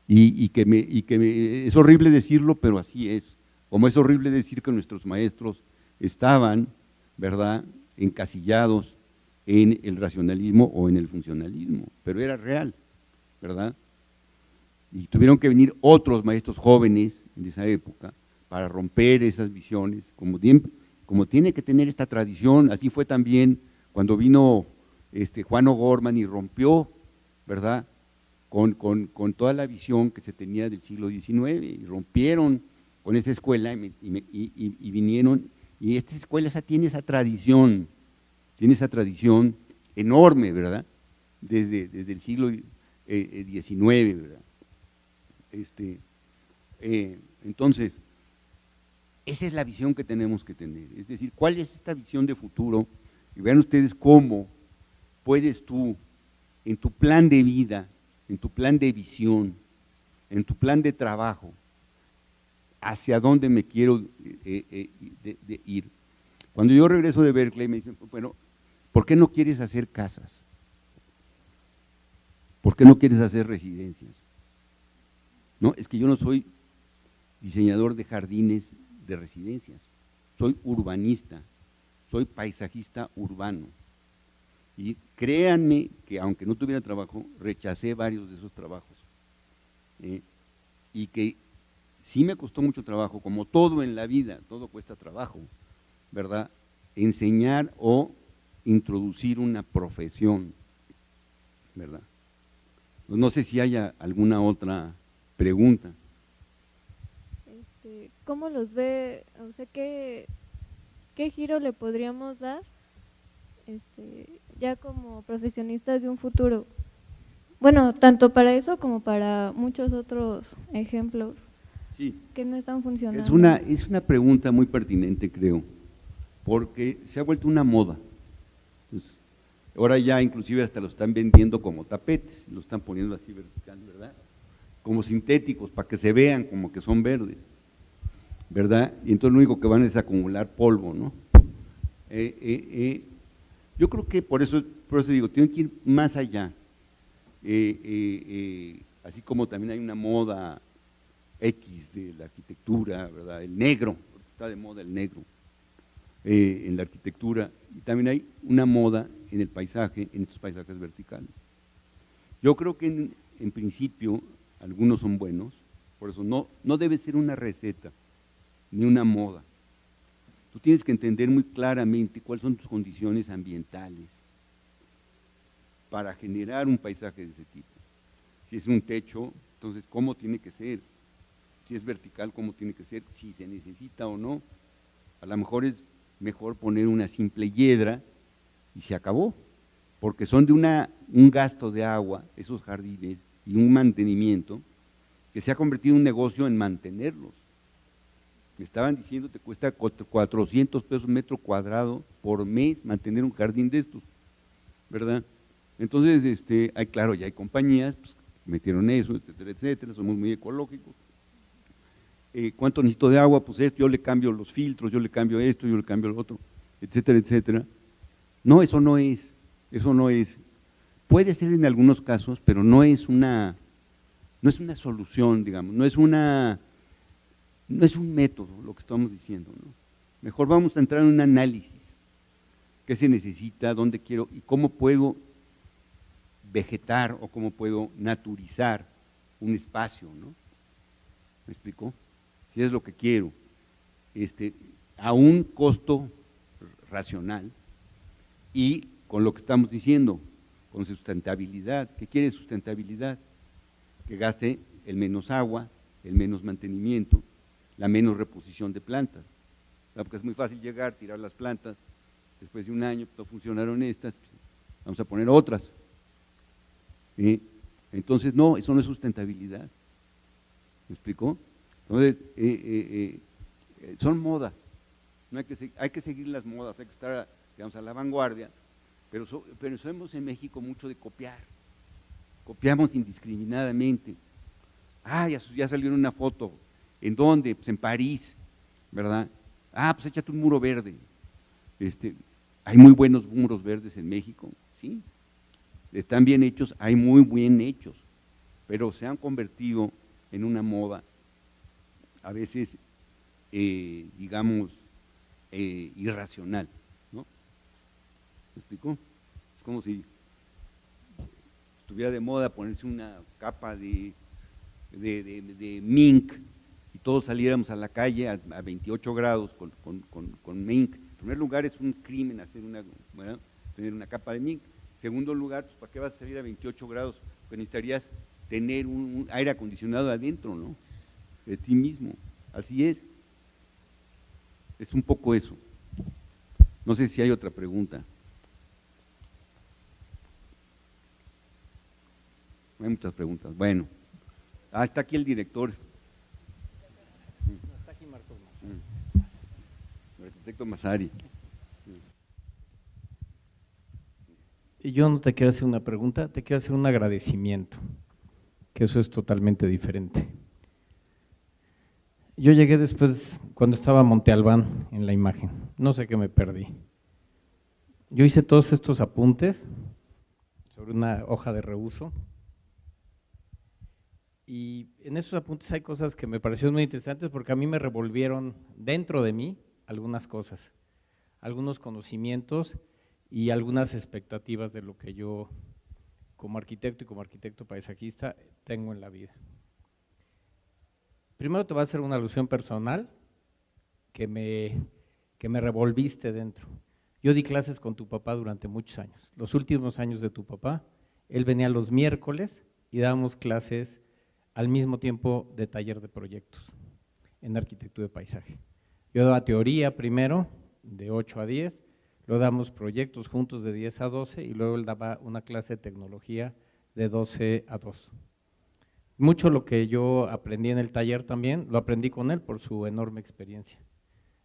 Y que es horrible decirlo, pero así es, como es horrible decir que nuestros maestros estaban, ¿verdad?, encasillados en el racionalismo o en el funcionalismo, pero era real, ¿verdad? Y tuvieron que venir otros maestros jóvenes de esa época para romper esas visiones, como tiene que tener esta tradición. Así fue también cuando vino Juan O'Gorman y rompió, ¿verdad?, con toda la visión que se tenía del siglo XIX, y rompieron con esa escuela y vinieron, y esta escuela tiene esa tradición enorme, ¿verdad?, desde el siglo XIX, ¿verdad? Entonces, esa es la visión que tenemos que tener, es decir, ¿cuál es esta visión de futuro? Y vean ustedes cómo puedes tú, en tu plan de vida, en tu plan de visión, en tu plan de trabajo, hacia dónde me quiero de ir. Cuando yo regreso de Berkeley me dicen, bueno, ¿por qué no quieres hacer casas? ¿Por qué no quieres hacer residencias? No, es que yo no soy diseñador de jardines de residencias, soy urbanista, soy paisajista urbano. Y créanme que aunque no tuviera trabajo, rechacé varios de esos trabajos. Y que sí me costó mucho trabajo, como todo en la vida, todo cuesta trabajo, ¿verdad?, enseñar o introducir una profesión, ¿verdad? No sé si haya alguna otra pregunta. ¿Cómo los ve? O sea, ¿qué giro le podríamos dar ya como profesionistas de un futuro? Bueno, tanto para eso como para muchos otros ejemplos, sí, que no están funcionando. Es una pregunta muy pertinente, creo, porque se ha vuelto una moda. Pues, ahora ya inclusive hasta lo están vendiendo como tapetes, lo están poniendo así vertical, ¿verdad?, como sintéticos, para que se vean como que son verdes, ¿verdad? Y entonces lo único que van es a acumular polvo, ¿no? Yo creo que por eso digo, tienen que ir más allá. Así como también hay una moda X de la arquitectura, ¿verdad?, el negro, porque está de moda el negro en la arquitectura, y también hay una moda en el paisaje, en estos paisajes verticales. Yo creo que en principio algunos son buenos, por eso no debe ser una receta, ni una moda. Tú tienes que entender muy claramente cuáles son tus condiciones ambientales para generar un paisaje de ese tipo. Si es un techo, entonces ¿cómo tiene que ser? Si es vertical, ¿cómo tiene que ser? Si se necesita o no. A lo mejor es mejor poner una simple hiedra y se acabó, porque son de un gasto de agua, esos jardines, y un mantenimiento, que se ha convertido en un negocio en mantenerlos. Me estaban diciendo te cuesta 400 pesos metro cuadrado por mes mantener un jardín de estos, ¿verdad? Entonces, claro, ya hay compañías pues, que metieron eso, etcétera, etcétera, somos muy ecológicos. ¿Cuánto necesito de agua? Pues esto, yo le cambio los filtros, yo le cambio esto, yo le cambio lo otro, etcétera, etcétera. No, eso no es, puede ser en algunos casos, pero no es una solución, digamos, no es un método lo que estamos diciendo, ¿no? Mejor vamos a entrar en un análisis, qué se necesita, dónde quiero y cómo puedo vegetar o cómo puedo naturizar un espacio, ¿no? ¿Me explico? Si es lo que quiero, a un costo racional y con lo que estamos diciendo, con sustentabilidad. ¿Qué quiere sustentabilidad? Que gaste el menos agua, el menos mantenimiento, la menos reposición de plantas. Porque es muy fácil llegar, tirar las plantas, después de un año no funcionaron estas, pues, vamos a poner otras. Entonces, no, eso no es sustentabilidad. ¿Me explicó? Entonces, son modas, no hay que seguir las modas, hay que estar, digamos, a la vanguardia, pero somos en México mucho de copiar, copiamos indiscriminadamente. Ya salió en una foto, ¿en dónde? Pues en París, ¿verdad? Pues échate un muro verde. Hay muy buenos muros verdes en México, sí, están bien hechos, hay muy bien hechos, pero se han convertido en una moda, a veces, digamos, irracional, ¿no? ¿Me explico? Es como si estuviera de moda ponerse una capa de mink y todos saliéramos a la calle a 28 grados con mink. En primer lugar, es un crimen tener una capa de mink. En segundo lugar, pues, ¿para qué vas a salir a 28 grados? Porque necesitarías tener un aire acondicionado adentro, ¿no? De ti mismo. Así es un poco eso. No sé si hay otra pregunta. No hay muchas preguntas. Bueno, está aquí el director. Está aquí Marcos Massari. El arquitecto Massari. Y yo no te quiero hacer una pregunta, te quiero hacer un agradecimiento, que eso es totalmente diferente. Yo llegué después, cuando estaba Monte Albán en la imagen, no sé qué me perdí. Yo hice todos estos apuntes sobre una hoja de reuso y en esos apuntes hay cosas que me parecieron muy interesantes porque a mí me revolvieron dentro de mí algunas cosas, algunos conocimientos y algunas expectativas de lo que yo como arquitecto y como arquitecto paisajista tengo en la vida. Primero te voy a hacer una alusión personal que me revolviste dentro. Yo di clases con tu papá durante muchos años. Los últimos años de tu papá, él venía los miércoles y dábamos clases al mismo tiempo de taller de proyectos en arquitectura de paisaje. Yo daba teoría primero, de 8 a 10, luego damos proyectos juntos de 10 a 12 y luego él daba una clase de tecnología de 12 a 2. Mucho lo que yo aprendí en el taller también, lo aprendí con él por su enorme experiencia.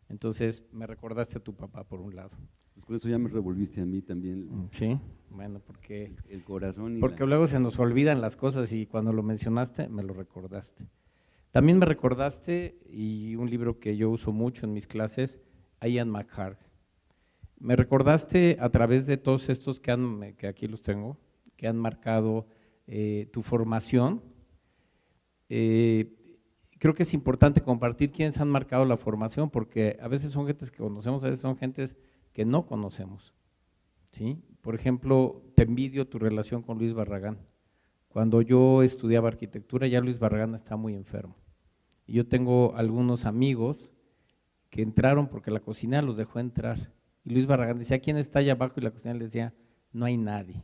Entonces, me recordaste a tu papá por un lado. Pues con eso ya me revolviste a mí también. Sí, bueno, porque el corazón. Porque luego se nos olvidan las cosas y cuando lo mencionaste, me lo recordaste. También me recordaste, y un libro que yo uso mucho en mis clases, a Ian McHarg. Me recordaste a través de todos estos que aquí los tengo, que han marcado tu formación. Creo que es importante compartir quiénes han marcado la formación, porque a veces son gentes que conocemos, a veces son gentes que no conocemos, ¿sí? Por ejemplo, te envidio tu relación con Luis Barragán. Cuando yo estudiaba arquitectura, ya Luis Barragán está muy enfermo. Y yo tengo algunos amigos que entraron porque la cocinera los dejó entrar. Y Luis Barragán decía, ¿quién está allá abajo? Y la cocinera le decía, no hay nadie.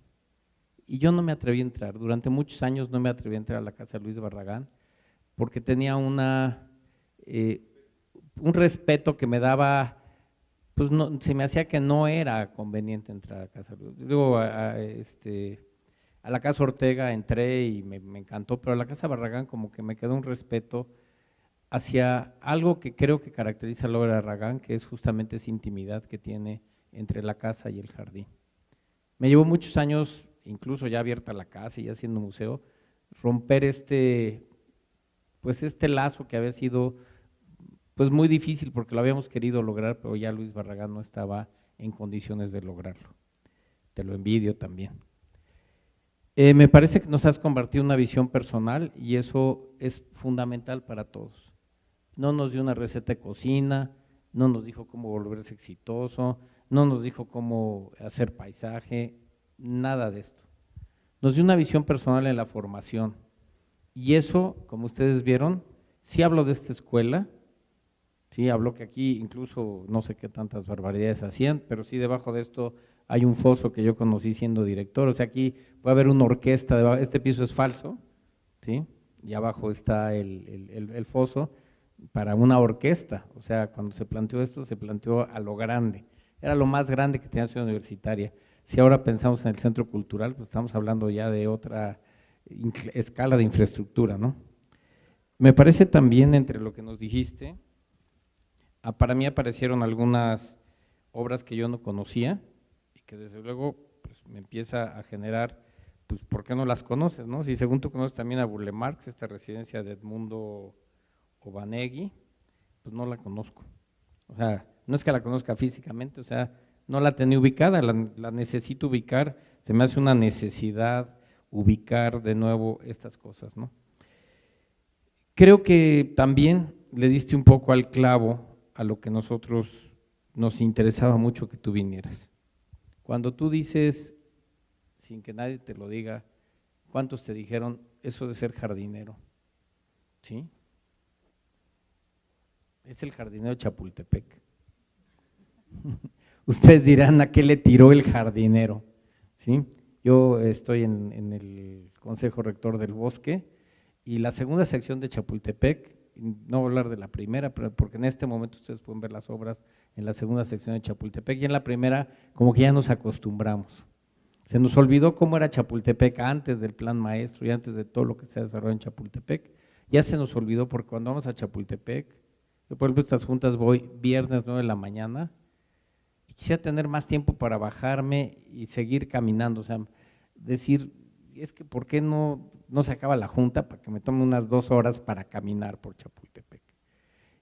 Y yo no me atreví a entrar, durante muchos años no me atreví a entrar a la casa de Luis Barragán, porque tenía un respeto que me daba pues no, se me hacía que no era conveniente entrar a Casa Luz. Digo, a la Casa Ortega entré y me encantó, pero a la Casa Barragán como que me quedó un respeto hacia algo que creo que caracteriza la obra de Barragán, que es justamente esa intimidad que tiene entre la casa y el jardín. Me llevó muchos años, incluso ya abierta la casa y ya siendo museo, romper pues este lazo que había sido pues muy difícil porque lo habíamos querido lograr, pero ya Luis Barragán no estaba en condiciones de lograrlo. Te lo envidio también. Me parece que nos has compartido una visión personal y eso es fundamental para todos. No nos dio una receta de cocina, no nos dijo cómo volverse exitoso, no nos dijo cómo hacer paisaje, nada de esto. Nos dio una visión personal en la formación y eso, como ustedes vieron, sí hablo de esta escuela, sí hablo que aquí incluso no sé qué tantas barbaridades hacían, pero sí debajo de esto hay un foso que yo conocí siendo director, o sea aquí puede haber una orquesta, este piso es falso, ¿sí? Y abajo está el foso para una orquesta, o sea, cuando se planteó esto, se planteó a lo grande, era lo más grande que tenía Ciudad Universitaria. Si ahora pensamos en el centro cultural, pues estamos hablando ya de otra escala de infraestructura, ¿no? Me parece también entre lo que nos dijiste, para mí aparecieron algunas obras que yo no conocía y que desde luego pues, me empieza a generar, pues ¿por qué no las conoces, no? Si según tú conoces también a Burle Marx, esta residencia de Edmundo Obanegui, pues no la conozco, o sea, no es que la conozca físicamente, o sea, no la tenía ubicada, la necesito ubicar, se me hace una necesidad ubicar de nuevo estas cosas, ¿no? Creo que también le diste un poco al clavo a lo que nosotros nos interesaba mucho que tú vinieras. Cuando tú dices, sin que nadie te lo diga, ¿cuántos te dijeron eso de ser jardinero? ¿Sí? Es el jardinero de Chapultepec. Ustedes dirán, ¿a qué le tiró el jardinero? ¿Sí? Yo estoy en el Consejo Rector del Bosque y la segunda sección de Chapultepec, no voy a hablar de la primera, pero porque en este momento ustedes pueden ver las obras en la segunda sección de Chapultepec y en la primera como que ya nos acostumbramos. Se nos olvidó cómo era Chapultepec antes del plan maestro y antes de todo lo que se ha desarrollado en Chapultepec. Ya se nos olvidó porque cuando vamos a Chapultepec, yo por ejemplo estas juntas voy viernes 9 de la mañana y quisiera tener más tiempo para bajarme y seguir caminando, o sea, decir, es que ¿por qué no se acaba la junta para que me tome unas 2 horas para caminar por Chapultepec?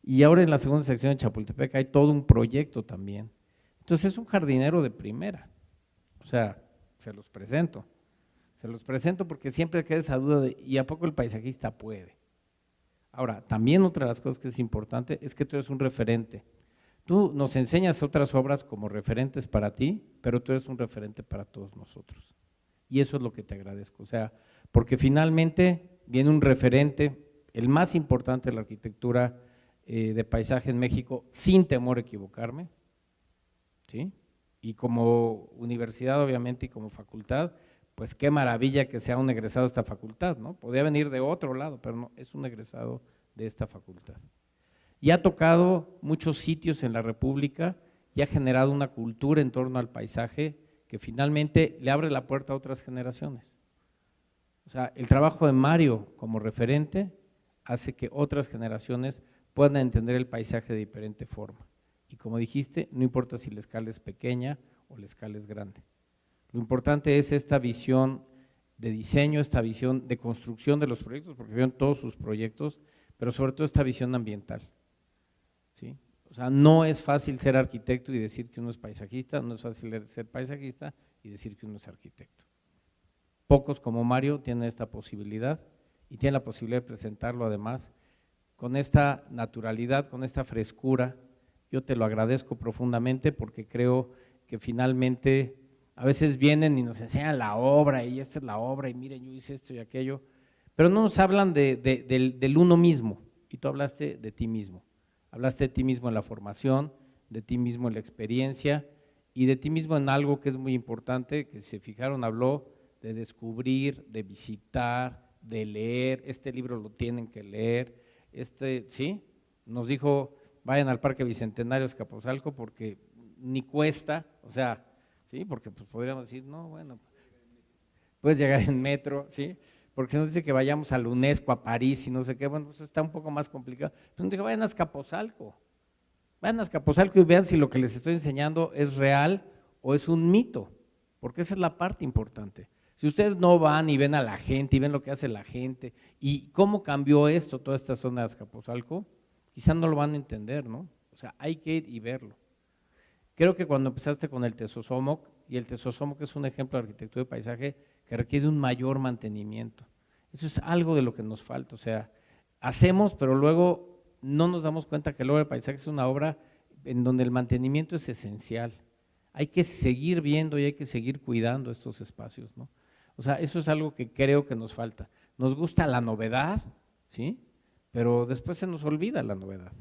Y ahora en la segunda sección de Chapultepec hay todo un proyecto también. Entonces es un jardinero de primera, o sea, se los presento porque siempre queda esa duda de, ¿y a poco el paisajista puede? Ahora, también otra de las cosas que es importante es que tú eres un referente. Tú nos enseñas otras obras como referentes para ti, pero tú eres un referente para todos nosotros. Y eso es lo que te agradezco, o sea, porque finalmente viene un referente, el más importante de la arquitectura de paisaje en México, sin temor a equivocarme, ¿sí? Y como universidad obviamente y como facultad, pues qué maravilla que sea un egresado de esta facultad, ¿no? Podría venir de otro lado, pero no, es un egresado de esta facultad. Y ha tocado muchos sitios en la República y ha generado una cultura en torno al paisaje que finalmente le abre la puerta a otras generaciones. O sea, el trabajo de Mario como referente hace que otras generaciones puedan entender el paisaje de diferente forma. Y como dijiste, no importa si la escala es pequeña o la escala es grande. Lo importante es esta visión de diseño, esta visión de construcción de los proyectos, porque vieron todos sus proyectos, pero sobre todo esta visión ambiental, ¿sí? O sea, no es fácil ser arquitecto y decir que uno es paisajista, no es fácil ser paisajista y decir que uno es arquitecto. Pocos como Mario tienen esta posibilidad y tienen la posibilidad de presentarlo además con esta naturalidad, con esta frescura. Yo te lo agradezco profundamente porque creo que finalmente a veces vienen y nos enseñan la obra y esta es la obra y miren yo hice esto y aquello, pero no nos hablan del uno mismo y tú hablaste de ti mismo. Hablaste de ti mismo en la formación, de ti mismo en la experiencia y de ti mismo en algo que es muy importante, que si se fijaron habló de descubrir, de visitar, de leer, este libro lo tienen que leer, ¿sí? Nos dijo vayan al Parque Bicentenario Escaposalco porque ni cuesta, o sea, ¿sí? Porque pues podríamos decir, no, bueno, puedes llegar en metro, ¿sí? Porque si nos dice que vayamos a la UNESCO, a París y no sé qué, bueno, pues está un poco más complicado. Pues no digo, vayan a Azcapotzalco y vean si lo que les estoy enseñando es real o es un mito, porque esa es la parte importante. Si ustedes no van y ven a la gente y ven lo que hace la gente y cómo cambió esto, toda esta zona de Azcapotzalco, quizás no lo van a entender, ¿no? O sea, hay que ir y verlo. Creo que cuando empezaste con el Tezosomoc, y el Tezosomoc es un ejemplo de arquitectura de paisaje que requiere un mayor mantenimiento. Eso es algo de lo que nos falta, o sea, hacemos, pero luego no nos damos cuenta que la obra de paisaje es una obra en donde el mantenimiento es esencial. Hay que seguir viendo y hay que seguir cuidando estos espacios, ¿no? O sea, eso es algo que creo que nos falta. Nos gusta la novedad, ¿sí? Pero después se nos olvida la novedad.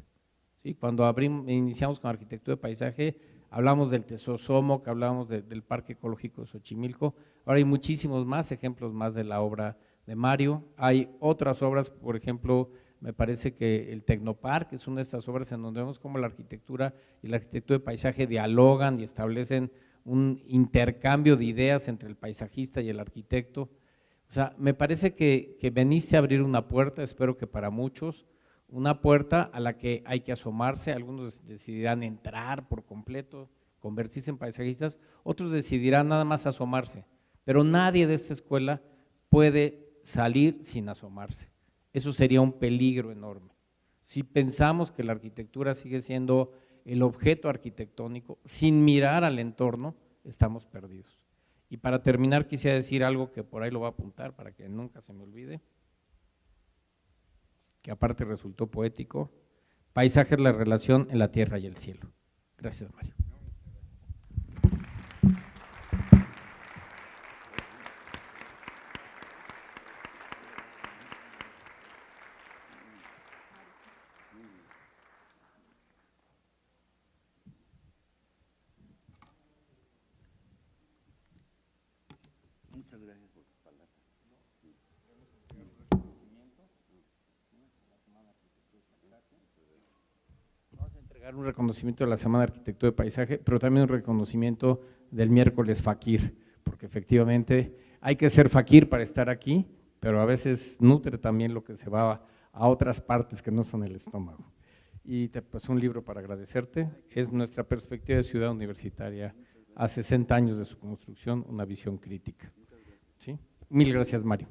¿Sí? Cuando iniciamos con arquitectura de paisaje, hablamos del Tezosomoc, hablamos del Parque Ecológico de Xochimilco, ahora hay muchísimos más ejemplos más de la obra de Mario, hay otras obras, por ejemplo, me parece que el Tecnopark es una de estas obras en donde vemos cómo la arquitectura y la arquitectura de paisaje dialogan y establecen un intercambio de ideas entre el paisajista y el arquitecto. O sea, me parece que veniste a abrir una puerta, espero que para muchos, una puerta a la que hay que asomarse, algunos decidirán entrar por completo, convertirse en paisajistas, otros decidirán nada más asomarse, pero nadie de esta escuela puede salir sin asomarse. Eso sería un peligro enorme. Si pensamos que la arquitectura sigue siendo el objeto arquitectónico, sin mirar al entorno, estamos perdidos. Y para terminar quisiera decir algo que por ahí lo voy a apuntar para que nunca se me olvide, que aparte resultó poético: paisaje es la relación en la tierra y el cielo. Gracias, Mario. Muchas gracias por tus palabras. Vamos a entregar un reconocimiento de la Semana de Arquitectura de Paisaje, pero también un reconocimiento del miércoles Fakir, porque efectivamente hay que ser Fakir para estar aquí, pero a veces nutre también lo que se va a otras partes que no son el estómago. Y pues un libro para agradecerte, es Nuestra perspectiva de ciudad universitaria a 60 años de su construcción, una visión crítica. ¿Sí? Mil gracias, Mario.